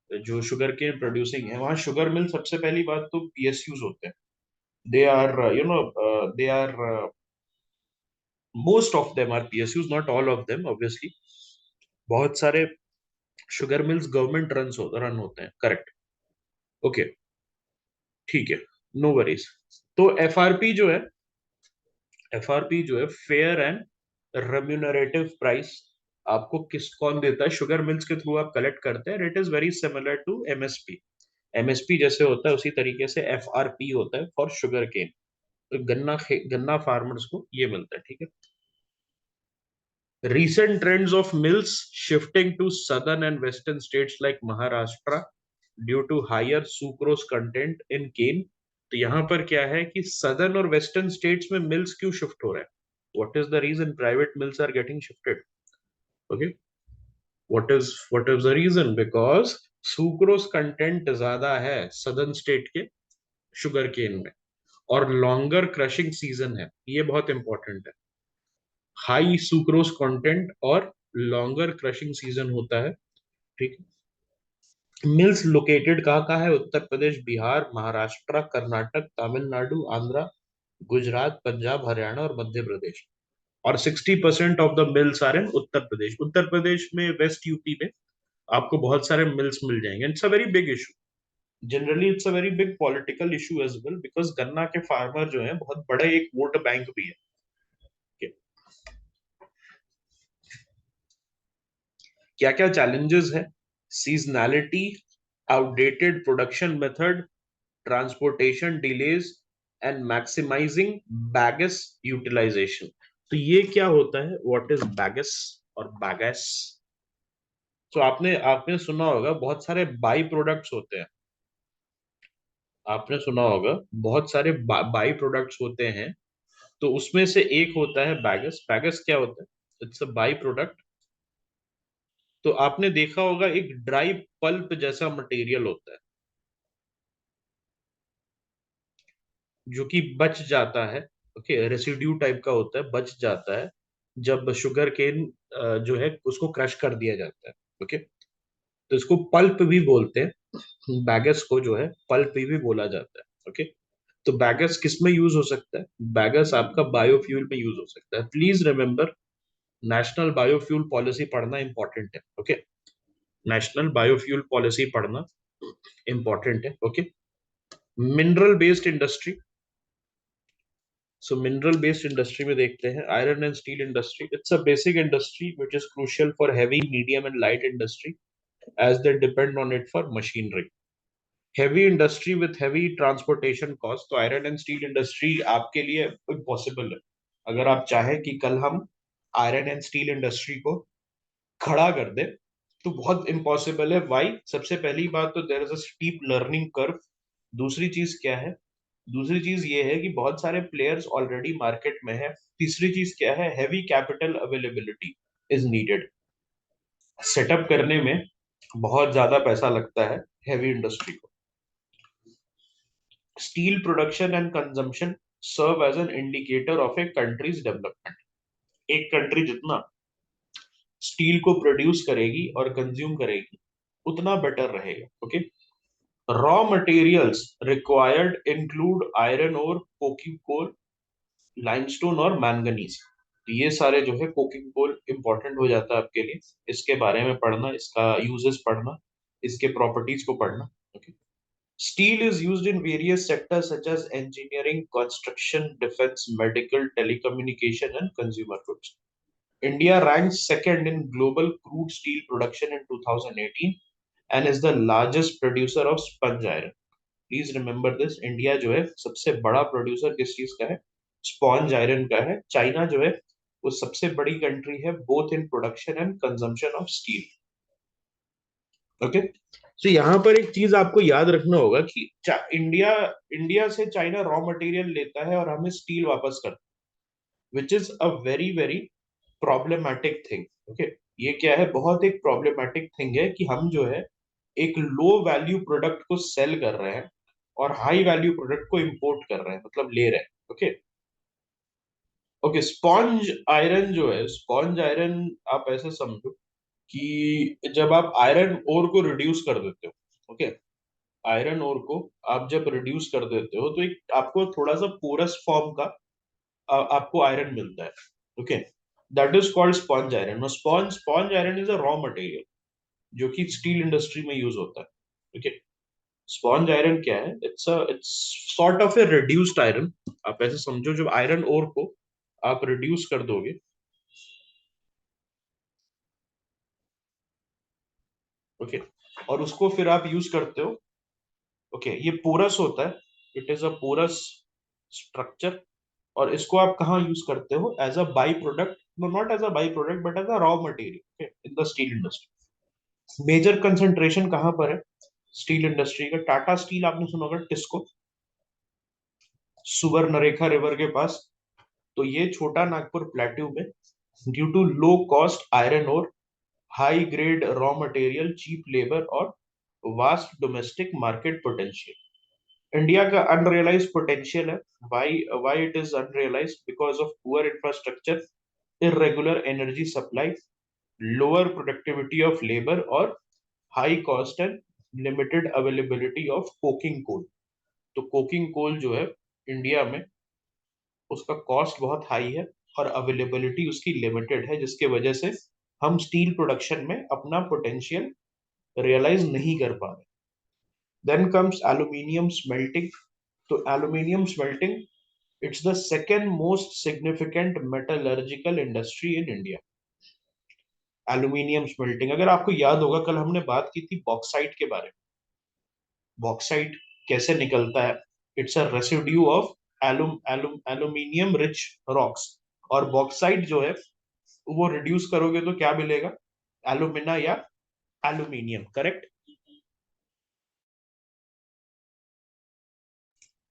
जो शुगर के प्रोड्यूसिंग है, वहां शुगर मिल सबसे पहली बात तो पीएसयूज होते हैं। They are they are most of them are PSUs, not all of them obviously. बहुत सारे शुगर मिल्स गवर्नमेंट रन होते हैं, करेक्ट। ओके, ठीक है, नो वरीज। तो एफआरपी जो है फेयर एंड रेम्यूनरेटिव प्राइस, आपको किस कौन देता है? शुगर मिल्स के थ्रू आप कलेक्ट करते हैं। It is very similar to MSP. MSP जैसे होता है उसी तरीके से एफआरपी होता है फॉर शुगर केन। तो गन्ना फार्मर्स को ये मिलता है, ठीक है। Recent trends of mills shifting to southern and western states like Maharashtra due to higher sucrose content in cane। तो यहाँ पर क्या है कि सदर्न और वेस्टर्न स्टेट्स में मिल्स क्यों शिफ्ट हो रहा है? What is the reason private mills are getting shifted? Okay, what is the reason? Because sucrose content ज्यादा है सदर्न स्टेट के शुगर केन में, और लॉन्गर क्रशिंग सीजन है, ये बहुत इंपॉर्टेंट है। हाई सुक्रोज कंटेंट और लॉन्गर क्रशिंग सीजन होता है, ठीक है। मिल्स लोकेटेड कहाँ है? उत्तर प्रदेश, बिहार, महाराष्ट्र, कर्नाटक, तमिलनाडु, आंध्र, गुजरात, पंजाब, हरियाणा और मध्य प्रदेश। और 60% of the mills are in Uttar Pradesh. Uttar Pradesh में, वेस्ट यूपी में आपको बहुत सारे मिल्स मिल जाएंगे। It's a very big issue. Generally it's a very big political issue as well, because गन्ना के फार्मर जो है बहुत बड़े एक वोट बैंक भी है। क्या क्या चैलेंजेस है? Seasonality, outdated production method, transportation delays and maximising bagasse utilisation. तो ये क्या होता है? व्हाट इज बैगस और बैगस? तो आपने आपने सुना होगा बहुत सारे बाई प्रोडक्ट्स होते हैं। आपने सुना होगा बहुत सारे बाई प्रोडक्ट्स होते हैं। तो उसमें से एक होता है बैगस। बैगस क्या होता है? It's a by product. तो आपने देखा होगा एक ड्राई पल्प जैसा मटेरियल होता है जो कि बच जाता है। ओके, रेसिड्यू टाइप का होता है, बच जाता है जब शुगर केन जो है उसको क्रश कर दिया जाता है। ओके, तो इसको पल्प भी बोलते हैं। बैगस को जो है पल्प भी बोला जाता है। ओके, तो बैगस किस में यूज हो सकता है? बैगस आपका बायोफ्यूल में यूज हो सकता है। Please remember, national biofuel policy पढ़ना इंपॉर्टेंट है, ओके। नेशनल बायोफ्यूल पॉलिसी पढ़ना इंपॉर्टेंट है, ओके। मिनरल बेस्ड इंडस्ट्री, सो मिनरल बेस्ड इंडस्ट्री में देखते हैं iron and steel industry. It's a basic industry which is crucial for heavy, medium and light industry as they depend on it for machinery. Heavy industry with heavy transportation cost, तो iron and steel industry आपके लिए impossible है। अगर आप चाहें कि कल हम आयरन एंड स्टील इंडस्ट्री को खड़ा कर दे तो बहुत इम्पॉसिबल है। वाई? सबसे पहली बात तो there is a steep learning curve. दूसरी चीज क्या है? दूसरी चीज ये है कि बहुत सारे प्लेयर्स ऑलरेडी मार्केट में है। तीसरी चीज क्या है? Heavy capital availability is needed. Setup करने में बहुत ज्यादा पैसा लगता है हैवी इंडस्ट्री को। Steel production and consumption serve as an indicator of a country's development. एक कंट्री जितना स्टील को प्रोड्यूस करेगी और कंज्यूम करेगी उतना बेटर रहेगा, okay. Raw materials required include iron और कोकिंग कोल, लाइमस्टोन और मैंगनीज। ये सारे जो है कोकिंग कोल इंपॉर्टेंट हो जाता है आपके लिए। इसके बारे में पढ़ना, इसका यूजेस पढ़ना, इसके प्रॉपर्टीज को पढ़ना, okay. Steel is used in various sectors such as engineering, construction, defense, medical, telecommunication, and consumer goods. India ranks second in global crude steel production in 2018 and is the largest producer of sponge iron. Please remember this. India जो है सबसे बड़ा producer किस चीज का है? Sponge iron का है। चाइना जो है वो सबसे बड़ी कंट्री है both in production and consumption of steel, okay. तो यहाँ पर एक चीज आपको याद रखना होगा कि इंडिया इंडिया से चाइना रॉ मटेरियल लेता है और हमें स्टील वापस करता है, which is a very very problematic thing, okay. ये क्या है? बहुत एक प्रॉब्लमेटिक थिंग है कि हम जो है एक लो वैल्यू प्रोडक्ट को सेल कर रहे हैं और हाई वैल्यू प्रोडक्ट को इंपोर्ट कर रहे हैं, मतलब ले रहे हैं, ओके। ओके, स्पॉन्ज आयरन जो है, स्पॉन्ज आयरन आप ऐसे समझो कि जब आप आयरन ओर को रिड्यूस कर देते हो, ओके, आयरन ओर को आप जब रिड्यूस कर देते हो तो एक आपको थोड़ा सा पोरस फॉर्म का आपको आयरन मिलता है, okay. That is called sponge iron. Sponge sponge iron is a raw material जो कि स्टील इंडस्ट्री में यूज होता है, ओके। स्पॉन्ज आयरन क्या है? It's sort of A reduced iron. आप ऐसे समझो जब आयरन ओर को आप रिड्यूस कर दोगे, ओके, और उसको फिर आप यूज करते हो, ओके। ये पोरस होता है, it is a porous structure. और इसको आप कहाँ यूज करते हो? As a by product, no not as a by product but as a raw material in the steel industry. Major concentration कहाँ पर है स्टील इंडस्ट्री का? टाटा स्टील आपने सुना होगा, टिस्को, सुवर्णरेखा रिवर के पास। तो ये छोटा नागपुर प्लेट्यू में due to low cost iron और high grade raw material, cheap labour और vast domestic market potential, India का अनरियलाइज्ड पोटेंशियल है। Why why it is unrealised? Because of poor infrastructure, irregular energy supply, lower productivity of labor और high cost and limited availability of coking coal। तो coking coal जो है India में उसका cost बहुत high है और अवेलेबिलिटी उसकी लिमिटेड है, जिसके वजह से हम स्टील प्रोडक्शन में अपना पोटेंशियल रियलाइज नहीं कर पा रहे। Then comes aluminium smelting. तो aluminium smelting, it's the second most significant metallurgical industry in India. Aluminium smelting, अगर आपको याद होगा कल हमने बात की थी बॉक्साइट के बारे में। बॉक्साइट कैसे निकलता है? It's a residue of aluminium rich rocks. और बॉक्साइट जो है वो रिड्यूस करोगे तो क्या मिलेगा? एल्यूमिना या aluminium, correct?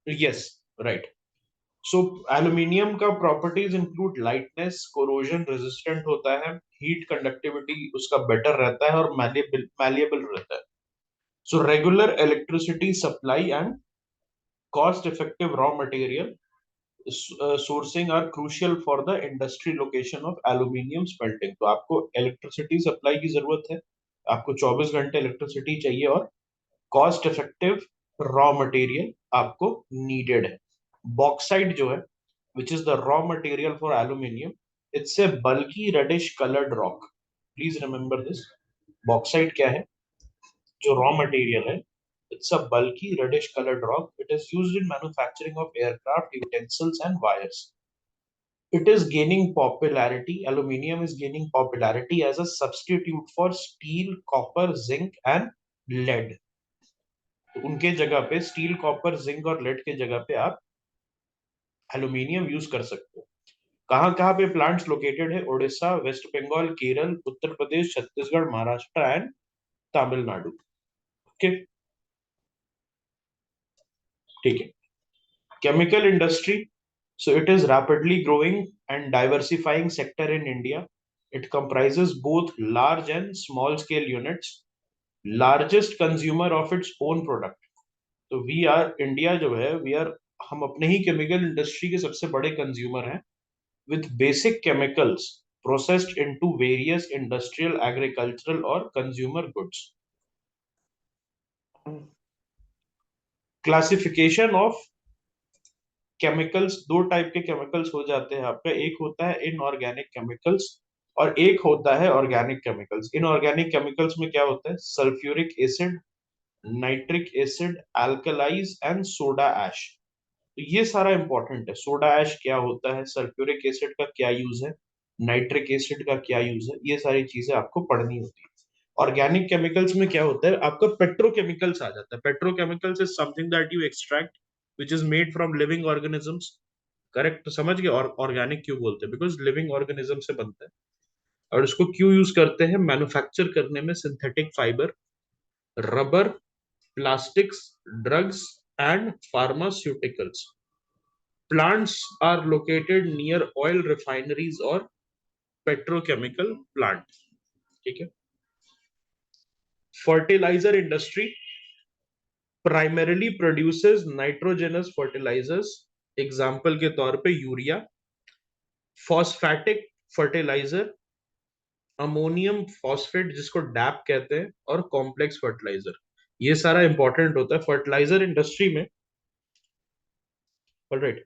Yes, right. So aluminium का properties include lightness, corrosion resistant होता है, हीट कंडक्टिविटी उसका बेटर रहता है और मैलिएबल रहता है। So regular electricity supply and cost-effective raw material sourcing are crucial for the industry location of aluminium smelting। तो आपको इलेक्ट्रिसिटी सप्लाई की जरूरत है, आपको 24 घंटे इलेक्ट्रिसिटी चाहिए और कॉस्ट इफेक्टिव रॉ मटेरियल आपको नीडेड है। बॉक्साइट जो है which is the raw material for aluminium, it's a bulky reddish coloured rock, please remember this. Bauxite क्या है, जो रॉ मटेरियल है, it's a bulky reddish coloured rock, it is used in manufacturing of aircraft utensils and wires. It is gaining popularity. Aluminium is gaining popularity as a substitute for steel, copper, zinc, and lead. तो उनके जगह पे steel, copper, zinc और lead के जगह पे आप aluminium use कर सकते हो। कहाँ कहाँ पे प्लांट्स लोकेटेड है? Odisha, West Bengal, Kerala, Uttar Pradesh, Chhattisgarh, Maharashtra and Tamil Nadu. Okay, ठीक है। Chemical industry, so it is rapidly growing and diversifying sector in India. It comprises both large and small scale units, largest consumer of its own product. तो we R India जो है, we are, हम अपने ही chemical industry के सबसे बड़े consumer हैं, with basic chemicals processed into various industrial, agricultural और consumer goods. Classification of chemicals, दो टाइप के केमिकल्स हो जाते हैं आपका, एक होता है इनऑर्गेनिक केमिकल्स और एक होता है ऑर्गेनिक केमिकल्स। इनऑर्गेनिक केमिकल्स में क्या होता है? Sulphuric acid, nitric acid, alkalis and soda ash. तो ये सारा इंपॉर्टेंट है। सोडा ऐश क्या होता है, सल्फ्यूरिक एसिड का क्या यूज है, नाइट्रिक एसिड का क्या यूज है, ये सारी चीजें आपको पढ़नी होती है। ऑर्गेनिक केमिकल्स में क्या होता है आपका? पेट्रोकेमिकल्स आ जाता है। Petrochemicals is something that you extract which is made from living organisms. Correct, तो समझ गए। और ऑर्गेनिक क्यों बोलते हैं? बिकॉज लिविंग ऑर्गेनिज्म से बनता है। और इसको क्यों यूज करते हैं? मैन्युफैक्चर करने में synthetic fibre, rubber, plastics, drugs and pharmaceuticals. Plants are located near oil refineries और पेट्रोकेमिकल प्लांट। ठीक है। Fertiliser industry primarily produces nitrogenous fertilisers, example के तौर पे urea, phosphatic fertiliser, ammonium phosphate जिसको डैप कहते हैं, और कॉम्प्लेक्स फर्टिलाइजर। ये सारा इंपॉर्टेंट होता है फर्टिलाइजर इंडस्ट्री में। Alright,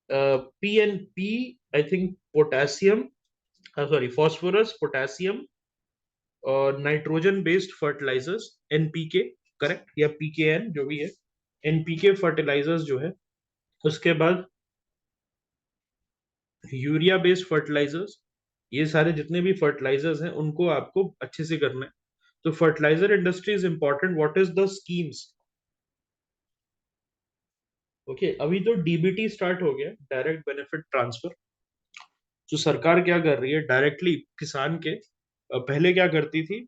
PNP, I think potassium, sorry phosphorus, potassium और nitrogen based fertilisers, NPK, correct, या पीकेएन जो भी है, एनपीके फर्टिलाइजर्स जो है। उसके बाद यूरिया बेस्ड फर्टिलाइजर्स। ये सारे जितने भी फर्टिलाइजर्स हैं उनको आपको अच्छे से करना है। तो fertiliser industry is important. What is the schemes? Okay, अभी तो डीबीटी स्टार्ट हो गया, डायरेक्ट बेनिफिट ट्रांसफर। जो सरकार क्या कर रही है डायरेक्टली किसान के, पहले क्या करती थी,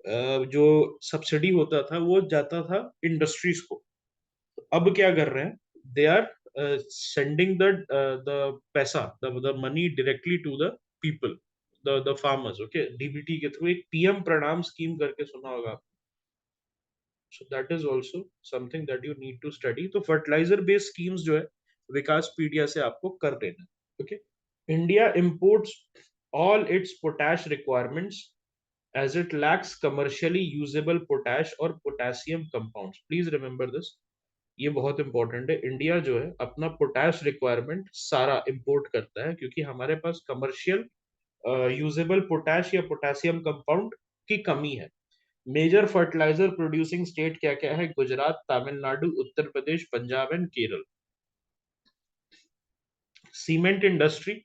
जो सब्सिडी होता था वो जाता था इंडस्ट्रीज को। अब क्या कर रहे हैं? दे आर सेंडिंग द पैसा, the money directly to the people, the farmers. Okay, DBT के थ्रू एक पीएम प्रणाम स्कीम करके सुना होगा। So that is also something that you need to study. तो फर्टिलाइजर बेस्ड स्कीम्स जो है विकास पीडिया से आपको कर लेना। Okay, India imports all its potash requirements as it lacks commercially usable potash or potassium compounds. Please remember this. ये बहुत important है। इंडिया जो है अपना पोटैश रिक्वायरमेंट सारा इंपोर्ट करता है क्योंकि हमारे पास कमर्शियल यूजेबल पोटैश या पोटेशियम कंपाउंड की कमी है। मेजर फर्टिलाइजर प्रोड्यूसिंग स्टेट क्या क्या है? Gujarat, Tamil Nadu, Uttar Pradesh, Punjab and Kerala. Cement industry,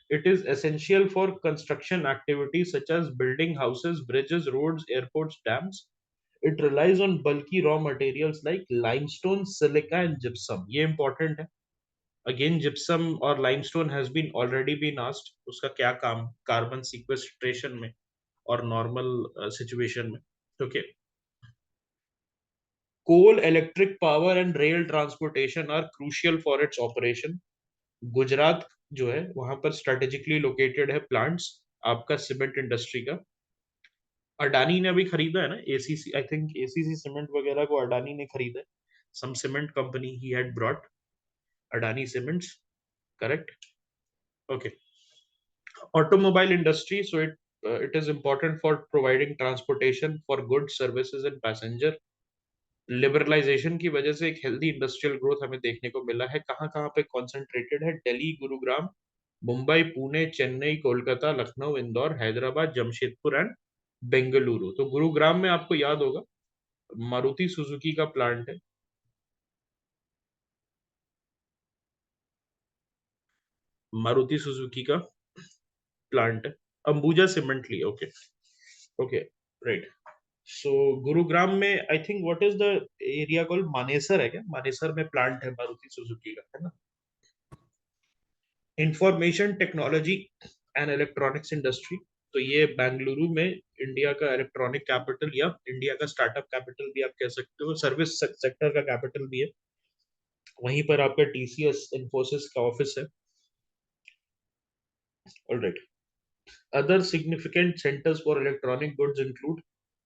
it is essential for construction activities such as building houses, bridges, roads, airports, dams. It relies on bulky raw materials like limestone, silica and gypsum. ये important है। Again, gypsum और limestone has been already been asked. उसका क्या काम? Carbon sequestration में और normal situation में। Okay. Coal, electric power and rail transportation are crucial for its operation. Gujarat जो है वहां पर स्ट्रेटेजिकली लोकेटेड है प्लांट्स आपका सीमेंट इंडस्ट्री का। अडानी ने अभी खरीदा है ना ACC, I think ACC cement वगैरह को अडानी ने खरीदा है। सम सीमेंट कंपनी ही had brought, Adani cements, correct. Okay, automobile industry, so it is important for providing transportation for goods, services and passenger. Liberalisation की वजह से एक हेल्दी इंडस्ट्रियल ग्रोथ हमें देखने को मिला है। कहाँ कहाँ पे कॉन्सेंट्रेटेड है? दिल्ली, गुरुग्राम, मुंबई, पुणे, चेन्नई, कोलकाता, लखनऊ, इंदौर, हैदराबाद, जमशेदपुर एंड बेंगलुरु। तो गुरुग्राम में आपको याद होगा मारुति सुजुकी का प्लांट है। मारुति सुजुकी का प्लांट है। अंबुजा सीमेंट ली, okay. Okay, right. So Gurugram में I think what is the area called, Manesar है क्या? मानेसर में प्लांट है मारुति सुजुकी का, है ना? Information technology and electronics industry. तो ये बेंगलुरु में इंडिया का इलेक्ट्रॉनिक कैपिटल या इंडिया का स्टार्टअप कैपिटल भी आप कह सकते हो, सर्विस सेक्टर का कैपिटल भी है। वहीं पर आपका टीसीएस इंफोसिस का ऑफिस है। Alright. Other significant centres for electronic goods include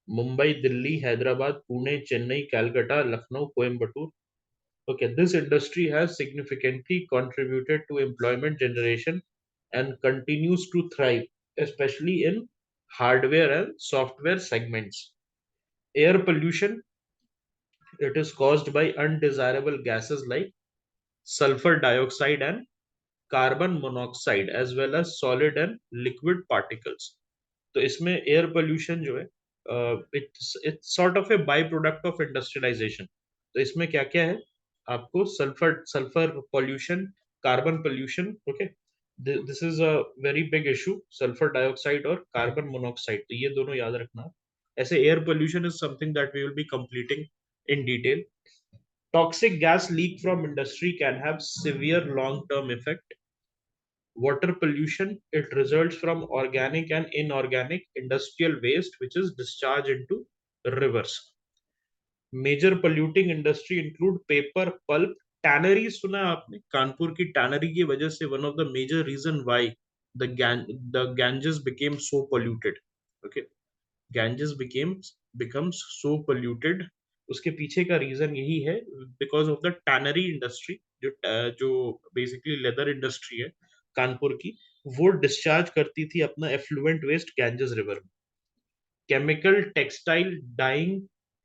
Mumbai, Delhi, Hyderabad, Pune, Chennai, Calcutta, Lucknow, Coimbatore. Okay, this industry has significantly contributed to employment generation and continues to thrive, especially in hardware and software segments. Air pollution, it is caused by undesirable gases like sulfur dioxide and carbon monoxide, as well as solid and liquid particles. तो इसमें air pollution जो है, it's sort of a by product of industrialisation. तो इसमें क्या क्या है? आपको sulphur sulphur pollution, carbon pollution, okay, this is a very big issue, sulphur dioxide और कार्बन मोनोऑक्साइड, तो ये दोनों याद रखना। ऐसे air pollution is something that we will be completing in detail. Toxic gas leak from industry can have severe long term effect. Water pollution, it results from organic and inorganic industrial waste which is discharged into rivers. Major polluting industry include paper, pulp, tannery, सुना है आपने? कानपुर की tannery की वजह से one of the major reason why the Ganges became so polluted. Okay, Ganges becomes so polluted. उसके पीछे का रीजन यही है, because of the tannery industry, जो बेसिकली लेदर इंडस्ट्री है कानपुर की, वो डिस्चार्ज करती थी अपना एफ्लुएंट वेस्ट गैंजेस रिवर में। Chemical, textile, dyeing,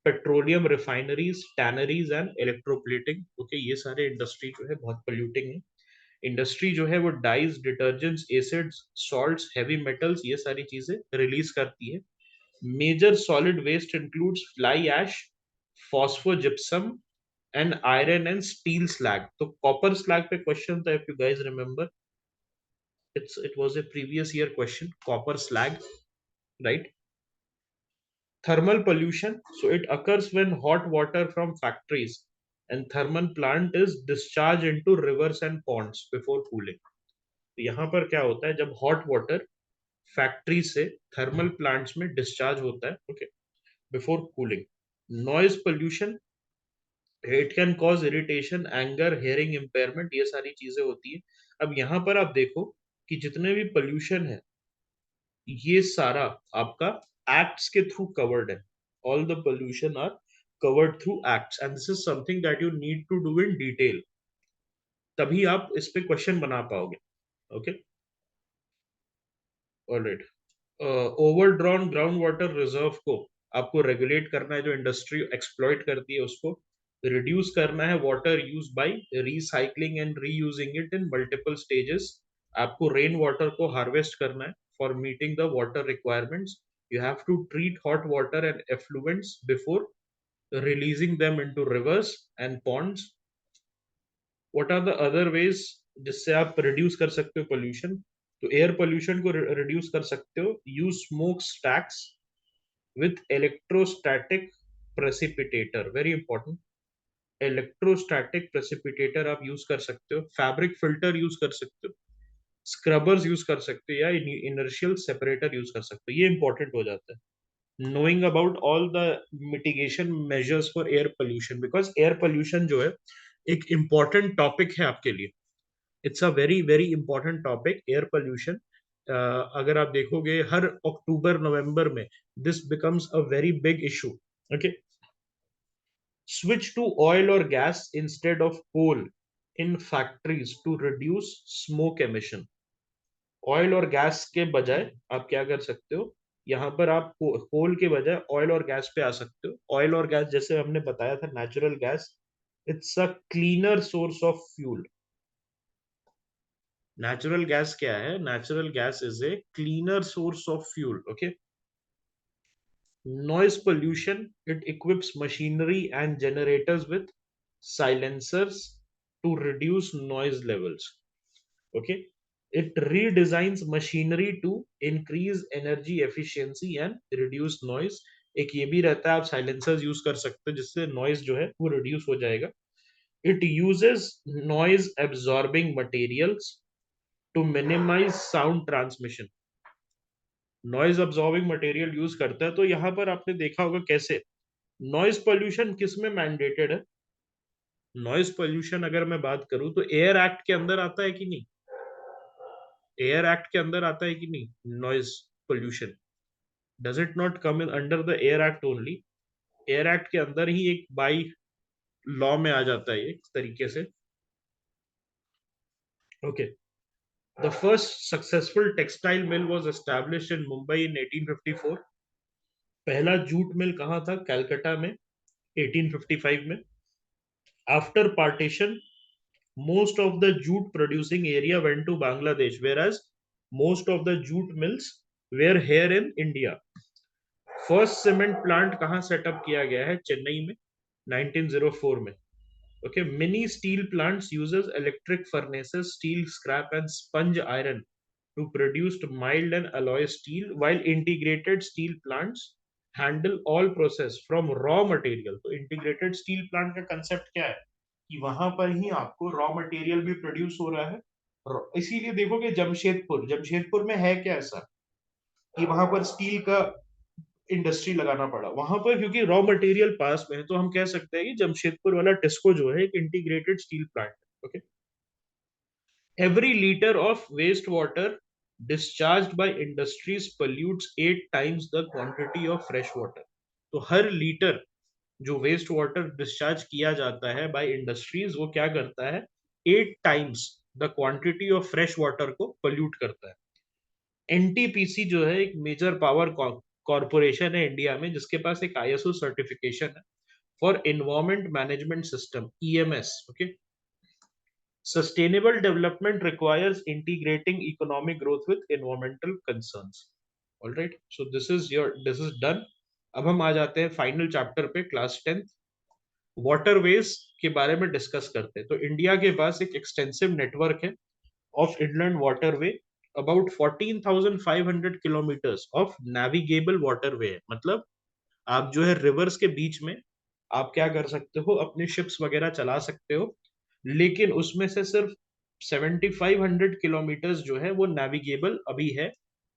petroleum refineries, tanneries and electroplating, okay, ये सारे इंडस्ट्री जो है बहुत पोल्यूटिंग है। इंडस्ट्री जो है वो dyes, detergents, acids, salts, heavy metals, ये सारी चीजें रिलीज करती है। Major solid waste includes fly ash, phosphogypsum and iron and steel slag. तो कॉपर स्लैग पे क्वेश्चन था, if you guys remember, it was a previous year question, copper slag, right? Thermal pollution, so it occurs when hot water from factories and thermal plant is discharged into rivers and ponds before cooling. तो यहाँ पर क्या होता है, जब hot water factory से thermal plants में discharge होता है, okay, before cooling. Noise pollution, it can cause irritation, anger, hearing impairment, ये सारी चीजें होती है। अब यहाँ पर आप देखो कि जितने भी पोल्यूशन है ये सारा आपका एक्ट्स के थ्रू कवर्ड है। All the pollution are covered through acts and this is something that you need to do in detail, तभी आप इस पे क्वेश्चन बना पाओगे। Okay, alright. Overdrawn ground water reserve को आपको रेगुलेट करना है, जो इंडस्ट्री एक्सप्लॉइट करती है उसको रिड्यूस करना है। Water use by recycling and reusing it in multiple stages. आपको रेन वाटर को हार्वेस्ट करना है for meeting the water requirements. You have to treat hot water and effluents before releasing them into rivers and ponds. What are the other ways जिससे आप reduce कर सकते हो pollution? तो एयर पोल्यूशन को रिड्यूस कर सकते हो, use smoke stacks with electrostatic precipitator, very important. Electrostatic precipitator आप यूज कर सकते हो, फैब्रिक फिल्टर यूज कर सकते हो, स्क्रबर्स यूज कर सकते हो, या इनर्शियल सेपरेटर यूज कर सकते हो। ये इंपॉर्टेंट हो जाता है knowing about all the mitigation measures for air pollution, because air pollution जो है एक important topic है आपके लिए। It's a very very important topic, air pollution. अगर आप देखोगे हर अक्टूबर नवंबर में this becomes a very big issue. Okay, switch to oil और gas instead of coal in factories to reduce smoke emission. Oil और गैस के बजाय आप क्या कर सकते हो, यहाँ पर आप कोल के बजाय ऑयल और गैस पे आ सकते हो। ऑयल और गैस जैसे हमने बताया था, natural gas, it's a cleaner source of fuel. Natural gas क्या है? Natural gas is a cleaner source of fuel. Okay. Noise pollution, it equips machinery and generators with silencers to reduce noise levels. Okay. It redesigns machinery to increase energy efficiency and reduce noise. एक ये भी रहता है, आप silencers use कर सकते हो जिससे नॉइज जो है वो रिड्यूस हो जाएगा. It uses noise absorbing materials to minimise sound transmission. Noise absorbing material use करता है. तो यहाँ पर आपने देखा होगा कैसे नॉइज पोल्यूशन किस में मैंडेटेड है. नॉइज पोल्यूशन अगर मैं बात करूं तो एयर एक्ट के अंदर आता है कि नहीं? एयर एक्ट के अंदर आता है कि नहीं noise pollution? Does it not come in under the air act only? Air act के अंदर ही एक बाई लॉ में आ जाता है एक तरीके से. Okay. The first successful textile mill was established in Mumbai in 1854. पहला जूट मिल कहाँ था? कलकत्ता में 1855 में. After partition most of the jute producing area went to Bangladesh, whereas most of the jute mills were here in India. First cement plant कहाँ setup किया गया है? चेन्नई में 1904 में. Okay, many steel plants uses electric furnaces, steel scrap and sponge iron to produce mild and alloy steel, while integrated steel plants handle all process from raw material. तो integrated steel plant का concept क्या है कि वहां पर ही आपको raw material भी produce हो रहा है. इसीलिए देखोगे जमशेदपुर, जमशेदपुर में है क्या ऐसा कि वहां पर स्टील का इंडस्ट्री लगाना पड़ा वहां पर, क्योंकि रॉ मटेरियल पास में है. तो हम कह सकते हैं कि जमशेदपुर वाला टिस्को जो है एक integrated steel plant. Okay. Every litre of waste water discharge by industries pollutes 8 times the quantity of fresh water. तो हर लीटर जो वेस्ट वाटर डिस्चार्ज किया जाता है बाय इंडस्ट्रीज वो क्या करता है? 8 times the quantity of fresh water को पोल्यूट करता है. एनटीपीसी जो है एक मेजर पावर कॉरपोरेशन है इंडिया में जिसके पास एक आईएसओ सर्टिफिकेशन है for environment management system, EMS. Okay. Sustainable development requires integrating economic growth with environmental concerns. Alright, so this is done. अब हम आ जाते हैं फाइनल चैप्टर पे, क्लास 10th वाटरवेज के बारे में डिस्कस करते हैं. तो इंडिया के पास एक एक्सटेंसिव नेटवर्क है of inland waterway. About 14,500 kilometres of navigable waterway है. मतलब आप जो है रिवर्स के बीच में आप क्या कर सकते हो? अपने शिप्स वगैरह चला सकते हो. लेकिन उसमें से सिर्फ 7,500 किलोमीटर्स जो है वो नेविगेबल अभी है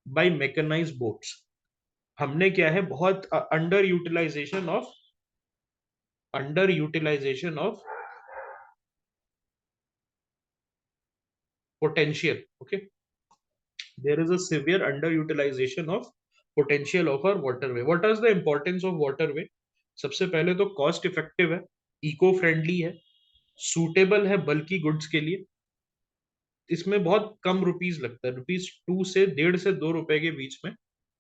बाय मैकेनाइज्ड बोट्स. हमने क्या है बहुत under utilisation of potential. Okay, there is a severe underutilization of potential of our waterway. What is the importance of waterway? सबसे पहले तो कॉस्ट इफेक्टिव है, इको फ्रेंडली है, सूटेबल है बल्कि गुड्स के लिए. इसमें बहुत कम रुपीस लगता है, ₹2 से 1.5 से 2 रुपए के बीच में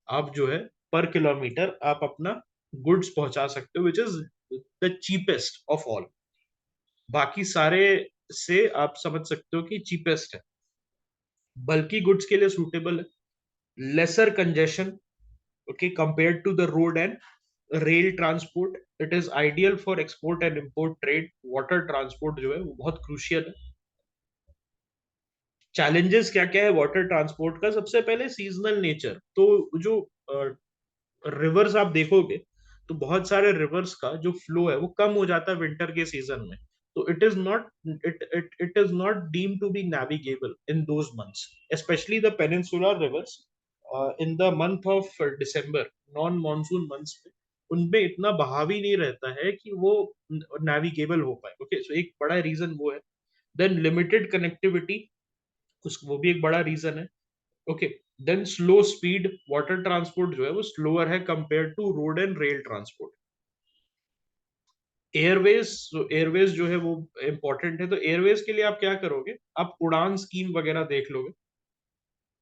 आप जो है पर किलोमीटर आप अपना गुड्स पहुंचा सकते हो, विच is the cheapest of all. बाकी सारे से आप समझ सकते हो कि चीपेस्ट है, बल्कि गुड्स के लिए सूटेबल है, lesser congestion, okay, compared to the road and rail transport. It is ideal for export and import trade. Water transport जो है वो बहुत crucial है. challenges क्या क्या है वाटर ट्रांसपोर्ट का? सबसे पहले सीजनल नेचर. तो जो रिवर्स आप देखोगे तो बहुत सारे रिवर्स का जो फ्लो है वो कम हो जाता है विंटर के सीजन में. तो it is not deem to be navigable in those months, specially the peninsular rivers. In the month of December, non monsoon months में उनमें इतना बहाव ही नहीं रहता है कि वो नेविगेबल हो पाए. ओके, सो एक बड़ा रीजन वो है. देन लिमिटेड कनेक्टिविटी, उस वो भी एक बड़ा रीजन है. Okay. Then slow speed, water transport जो है वो स्लोअर है compare to road and rail transport. Airways जो है वो इंपॉर्टेंट है. तो एयरवेज के लिए आप क्या करोगे? आप उड़ान स्कीम वगैरह देख लोगे,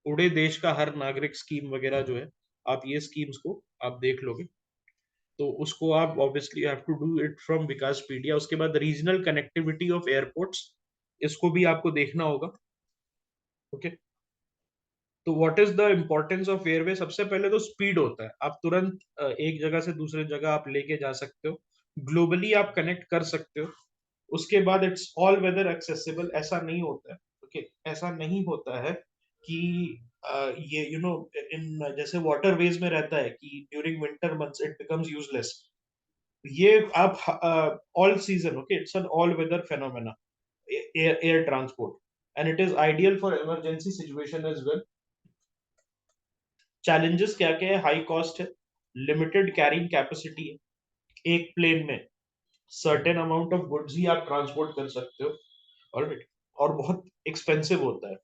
उड़े देश का हर नागरिक स्कीम वगैरह जो है, आप ये स्कीम्स को आप देख लोगे. तो उसको आप obviously have to do it from Vikaspedia. उसके बाद रीजनल कनेक्टिविटी ऑफ एयरपोर्ट्स, इसको भी आपको देखना होगा. ओके, तो what is the importance of airway? सबसे पहले तो स्पीड होता है, आप तुरंत एक जगह से दूसरे जगह आप लेके जा सकते हो, ग्लोबली आप कनेक्ट कर सकते हो। उसके बाद इट्स ऑल वेदर एक्सेसिबल, ऐसा नहीं होता है। ओके, ऐसा नहीं होता है कि ये इन जैसे वाटरवेज में रहता है कि during winter months it becomes useless. ये आप all season, okay, it's an all weather phenomena, air transport, and it is ideal for emergency situation as well. Challenges क्या क्या है? हाई कॉस्ट है, लिमिटेड कैरिंग कैपेसिटी है, एक plane में certain amount of goods ही आप ट्रांसपोर्ट कर सकते हो, ऑलराइट, और बहुत एक्सपेंसिव होता है,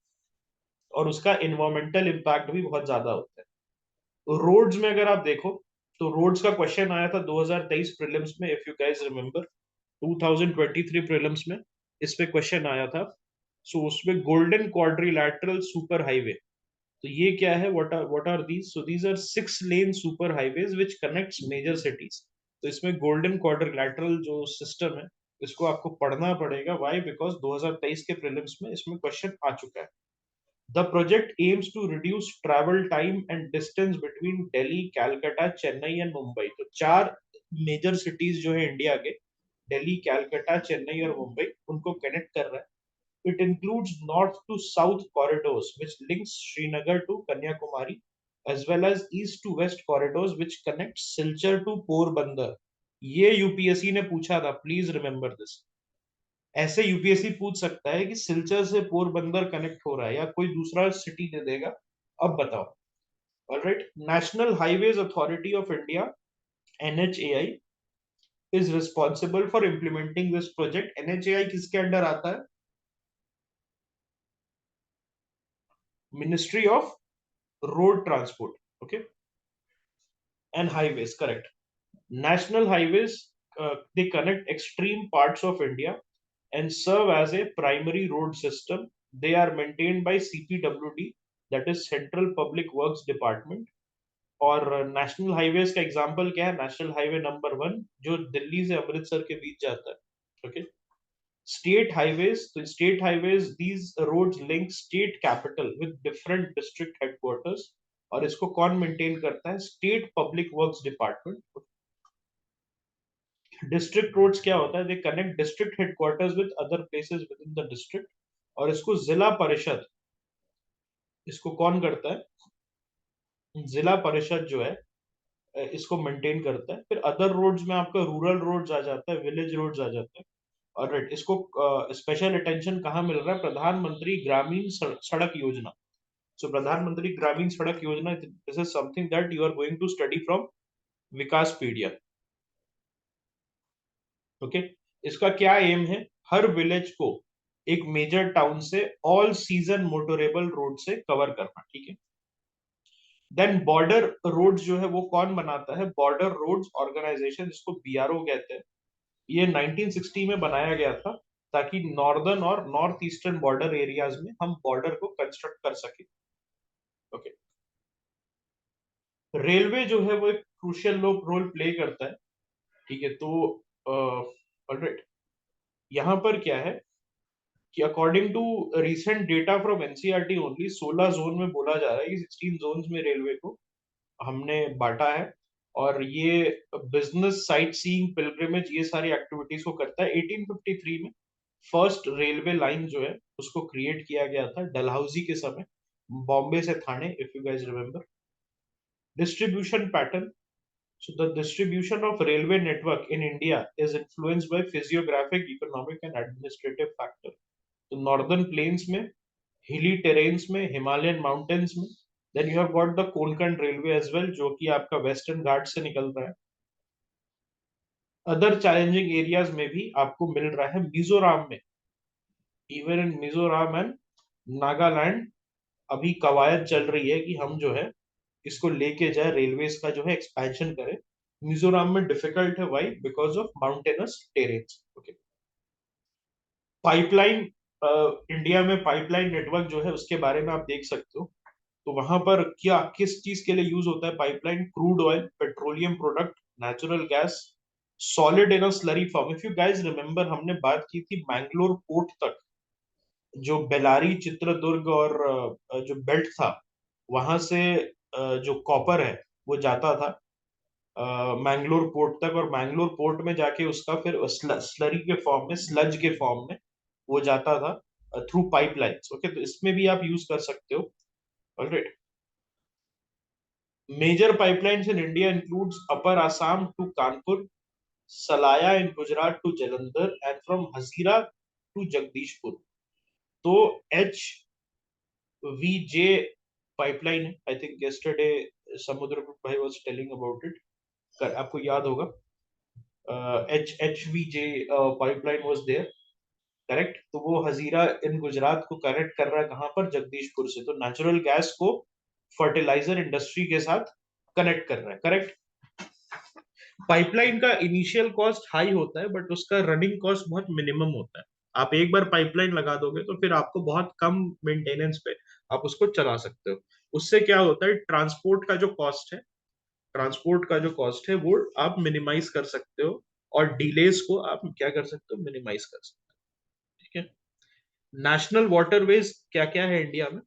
और उसका इन्वायरमेंटल इम्पैक्ट भी बहुत ज्यादा होता है। रोड्स में अगर आप देखो तो रोड्स का क्वेश्चन आया था 2023 प्रीलिम्स में, if you guys remember, 2023 prelims में इस पे क्वेश्चन आया था। सो उसमें गोल्डन क्वाड्रिलैटरल सुपर हाईवे, तो ये क्या है? What are these? So these are 6 lane super highways which connects major cities. तो इसमें गोल्डन क्वाड्रिलैटरल जो सिस्टम है, इसको आपको पढ़ना पड़ेगा। व्हाई? बिकॉज 2023 के प्रीलिम्स में इसमें क्वेश्चन आ चुका है। The project aims to reduce travel time and distance between Delhi, Calcutta, Chennai and Mumbai. तो 4 मेजर सिटीज जो है इंडिया के, दिल्ली, कैलकाटा, चेन्नई और मुंबई, उनको कनेक्ट कर रहा है। It includes north to south corridors, which links Srinagar to Kanyakumari, as well as east to west corridors, which connect Silchar to Porbandar. ये यूपीएससी ने पूछा था, प्लीज रिमेंबर दिस। ऐसे यूपीएससी पूछ सकता है कि सिलचर से पोरबंदर कनेक्ट हो रहा है, या कोई दूसरा सिटी दे देगा। अब बताओ। Alright, national highways authority of India, NHAI, is responsible for implementing this project. NHAI किसके अंडर आता है? Ministry of road transport, okay, and highways, correct. National highways, they connect extreme parts of India and serve as a primary road system. They are maintained by CPWD, that is Central Public Works Department. और national highways का example क्या है? National highway number 1 जो दिल्ली से अमृतसर के बीच जाता है, ओके। स्टेट हाईवेज, तो state highways, these roads link state capital with different district headquarters, और इसको कौन मेंटेन करता है? State public works department. District roads क्या होता है? They connect district headquarters with other places within the district, और इसको जिला परिषद, इसको कौन करता है? जिला परिषद जो है इसको मेंटेन करता है। फिर अदर रोड्स में आपका रूरल रोड्स आ जाता है, विलेज रोड्स आ जाता है। और राइट, इसको स्पेशल अटेंशन कहाँ मिल रहा है? प्रधानमंत्री ग्रामीण सड़क योजना। सो प्रधानमंत्री Gramin Sadak Yojana, this is something that you are going to study from Vikaspedia, okay. इसका क्या एम है? हर विलेज को एक मेजर टाउन से ऑल सीजन मोटरेबल रोड से कवर करना, ठीक है। देन बॉर्डर रोड्स जो है वो कौन बनाता है? बॉर्डर रोड्स ऑर्गेनाइजेशन, जिसको बीआरओ कहते हैं। ये 1960 में बनाया गया था, ताकि नॉर्दर्न और नॉर्थ ईस्टर्न बॉर्डर एरियाज में हम बॉर्डर को कंस्ट्रक्ट कर सके, ओके। रेलवे जो है वो एक क्रूशियल रोल प्ले करता है, ठीक है। तो ऑलराइट, यहाँ पर क्या है कि according to recent data from NCERT only, 16 zone में बोला जा रहा है कि 16 जोन्स में रेलवे को हमने बांटा है, और ये बिजनेस, साइट सीइंग, पिलग्रिमेज, ये सारी एक्टिविटीज को करता है। 1853 में फर्स्ट रेलवे लाइन जो है उसको क्रिएट किया गया था डलहौजी के समय, बॉम्बे से Thane, if you guys remember. Distribution pattern, so the distribution of railway network in India is influenced by physiographic, economic and administrative factors. तो नॉर्दर्न प्लेन्स में, हिली टेरेन्स में, हिमालयन माउंटेन्स में, then you have got the Konkan railway as well, जो कि आपका western घाट से निकलता है। अदर चैलेंजिंग एरियाज में भी आपको मिल रहा है। मिजोरम में, even in Mizoram and Nagaland, अभी कवायद चल रही है कि हम जो है इसको लेके जाए, रेलवेज का जो है एक्सपेंशन करें। मिजोरम में डिफिकल्ट है, why? Because of mountainous terrains, okay. Pipeline, India में पाइपलाइन नेटवर्क जो है उसके बारे में आप देख सकते हो। तो वहां पर क्या, किस चीज के लिए यूज होता है pipeline? Crude oil, petroleum product, natural gas, solid in a slurry form. If you guys remember, हमने बात की थी मैंगलोर पोर्ट तक, जो बेलारी, चित्रदुर्ग और जो बेल्ट था वहां से जो कॉपर है वो जाता था मैंगलोर पोर्ट तक, और मैंगलोर पोर्ट में जाके उसका फिर स्लरी के फॉर्म में, स्लज के फॉर्म में वो जाता था थ्रू पाइपलाइंस। ओके, तो इसमें भी आप यूज कर सकते हो। Alright. Major pipelines in India includes upper Assam to Kanpur, Salaya in Gujarat to Jalandhar, and from Hazira to Jagdishpur. तो एच वी जे पाइपलाइन है, आई थिंक यस्टरडे समुद्र भाई वाज टेलिंग अबाउट इट, आपको याद होगा। H H V J pipeline was there, correct. तो वो हजीरा इन गुजरात को कनेक्ट कर रहा है कहां पर, जगदीशपुर से, तो नेचुरल गैस को फर्टिलाइजर इंडस्ट्री के साथ कनेक्ट कर रहा है, करेक्ट। पाइपलाइन का इनिशियल कॉस्ट हाई होता है बट उसका रनिंग कॉस्ट बहुत मिनिमम होता है। आप एक बार पाइपलाइन लगा दोगे तो फिर आपको बहुत कम मेंटेनेंस पे आप उसको चला सकते हो। उससे क्या होता है, ट्रांसपोर्ट का जो कॉस्ट है, ट्रांसपोर्ट का जो कॉस्ट है वो आप मिनिमाइज कर सकते हो, और डिलेस को आप क्या कर सकते हो, मिनिमाइज कर सकते हो। ठीक है। नेशनल वाटरवेज क्या क्या है इंडिया में?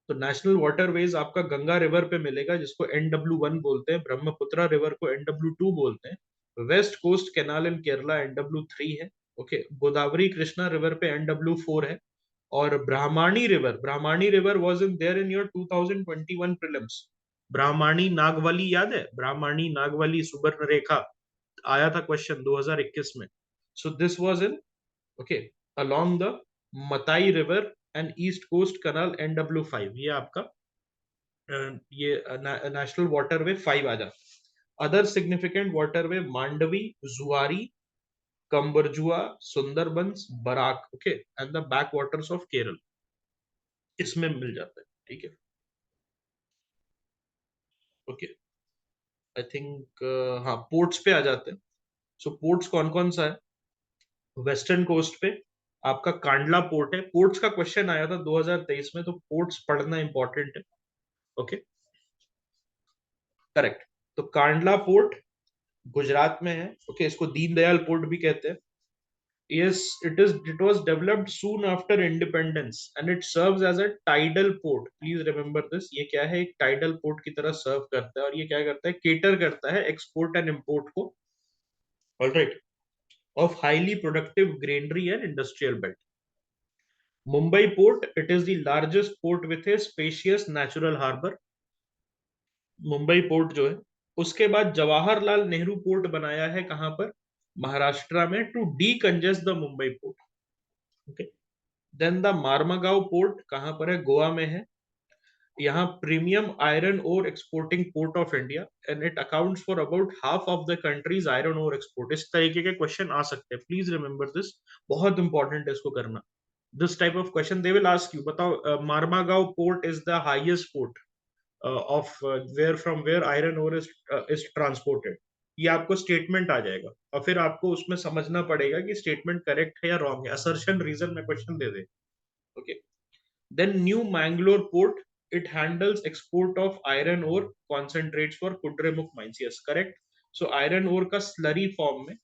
तो नेशनल वाटरवेज आपका गंगा रिवर पे मिलेगा जिसको NW1 बोलते हैं, ब्रह्मपुत्रा रिवर को NW2 बोलते हैं, west coast canal in Kerala NW3 है। ओके, गोदावरी कृष्णा रिवर पे NW4 है, और Brahmani river was in there in your 2021 prelims. Brahmani Nagavali याद है? ब्राह्मणी नागवली सुबर्ण रेखा आया था क्वेश्चन 2021 में। So this was in, okay, along the Matai river and east coast canal NW5, ये आपका ये नेशनल वाटरवे 5 आ जाता। Other significant waterway Mandovi, Zuari, Cumbarjua, Sundarbans, Barak, okay, and the backwaters of Kerala, इसमें मिल जाता है। ठीक है। ओके, आई थिंक हाँ, पोर्ट्स पे आ जाते हैं। सो पोर्ट्स कौन कौन सा है? वेस्टर्न कोस्ट पे आपका कांडला पोर्ट है। पोर्ट्स का क्वेश्चन आया था 2023 में, तो पोर्ट्स पढ़ना इंपॉर्टेंट है। Okay, correct. तो कांडला पोर्ट गुजरात में है। ओके, इसको दीनदयाल पोर्ट भी कहते हैं। Yes, it was developed soon after independence and it serves as a tidal port. Please remember this. ये क्या है, एक tidal port की तरह सर्व करता है, और ये क्या करता है, केटर करता है एक्सपोर्ट एंड इंपोर्ट को, alright, of highly productive granary and industrial belt. Mumbai port, it is the largest port with a spacious natural harbor. Mumbai port जो है, उसके बाद जवाहरलाल नेहरू पोर्ट बनाया है कहां पर, महाराष्ट्र में, to decongest the Mumbai port. Okay, then the Marmagao port कहां पर है, गोवा में है। यहाँ premium iron ore exporting port of India, and it accounts for about half of the country's iron ore export. इस तरीके के क्वेश्चन आ सकते हैं, प्लीज रिमेंबर दिस, बहुत इंपॉर्टेंट है इसको करना। This type of question they will ask you. बताओ, Marmagao port is the highest port of where from where iron ore is transported. ये आपको स्टेटमेंट आ जाएगा, और फिर आपको उसमें समझना पड़ेगा कि स्टेटमेंट करेक्ट है या रॉन्ग है, असर्शन रीजन में क्वेश्चन दे दे। ओके, then New Mangalore Port, it handles export of iron ore concentrates for Kudremukh mines. Yes, correct. So iron ore का slurry form में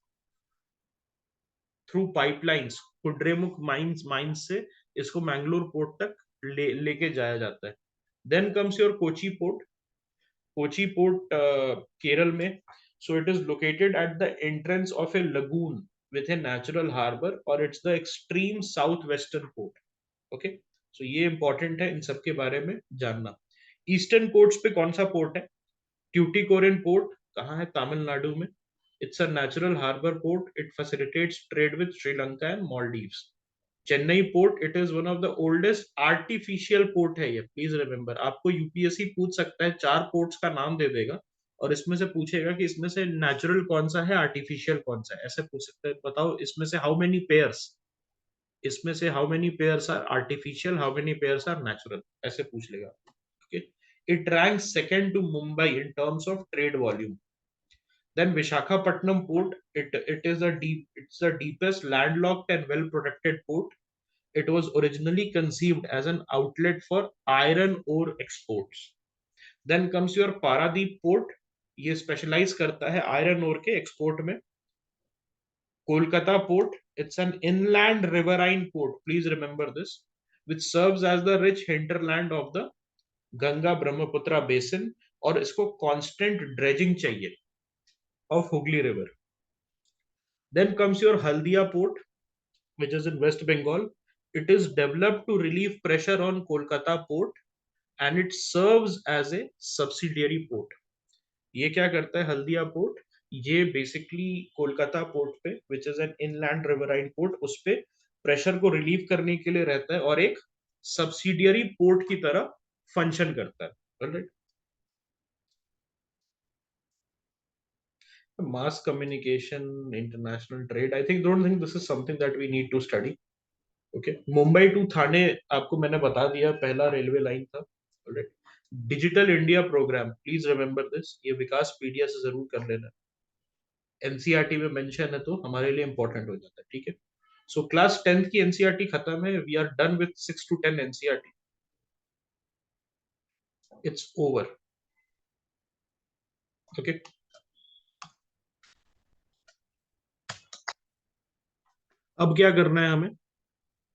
through pipelines कुड्रेमुख माइंस से इसको मैंगलोर पोर्ट तक लेके जाया जाता है। Then comes your Kochi port. Kochi port Kerala में, so it is located at the entrance of a lagoon with a natural harbour, और it's the extreme south western port. Okay, so ये इंपॉर्टेंट है इन सब के बारे में जानना। ईस्टर्न पोर्ट्स पे कौन सा पोर्ट है? ट्यूटिकोरिन पोर्ट कहाँ है, तमिलनाडु में। It's a natural harbour port, it facilitates trade with Sri Lanka and Maldives. Chennai port, it is one of the oldest artificial port है ये, प्लीज रिमेंबर। आपको यूपीएससी पूछ सकता है, 4 पोर्ट्स का नाम दे देगा, और इसमें से पूछेगा कि इसमें से नेचुरल कौन सा है, आर्टिफिशियल कौन सा है, ऐसे पूछ सकते हैं। बताओ इसमें से हाउ मेनी पेयर्स, इसमें से how many pairs are artificial, how many pairs are natural, ऐसे पूछ लेगा। Okay, it ranks second to Mumbai in terms of trade volume. Then Visakhapatnam port, it is a deep, it's the deepest landlocked and well protected port. It was originally conceived as an outlet for iron ore exports. Then comes your Paradeep port, ये specialise करता है iron ore के export में। Kolkata port, it's an inland riverine port. Please remember this, which serves as the rich hinterland of the Ganga Brahmaputra basin, और इसको constant dredging चाहिए of Hooghly river. Then comes your Haldia port which is in West Bengal. It is developed to relieve pressure on Kolkata port and it serves as a subsidiary port. ये क्या करता है Haldia port? ये basically Kolkata port पे which is an inland riverine port, उस पे pressure को relieve करने के लिए रहता है और एक सब्सिडियरी पोर्ट की तरह फंक्शन करता है. Alright. Mass communication, international trade. I think don't think this is something that we need to study. Okay. Mumbai to Thane आपको मैंने बता दिया, पहला रेलवे लाइन था. Alright. Digital India programme, please remember this, ये विकास पीडिया से जरूर कर लेना. एनसीईआरटी में मेंशन है तो हमारे लिए इंपॉर्टेंट हो जाता है. ठीक है. सो क्लास 10th की एनसीईआरटी खत्म है. We are done with 6 to 10 NCERT. It's over. Okay. अब क्या करना है हमें?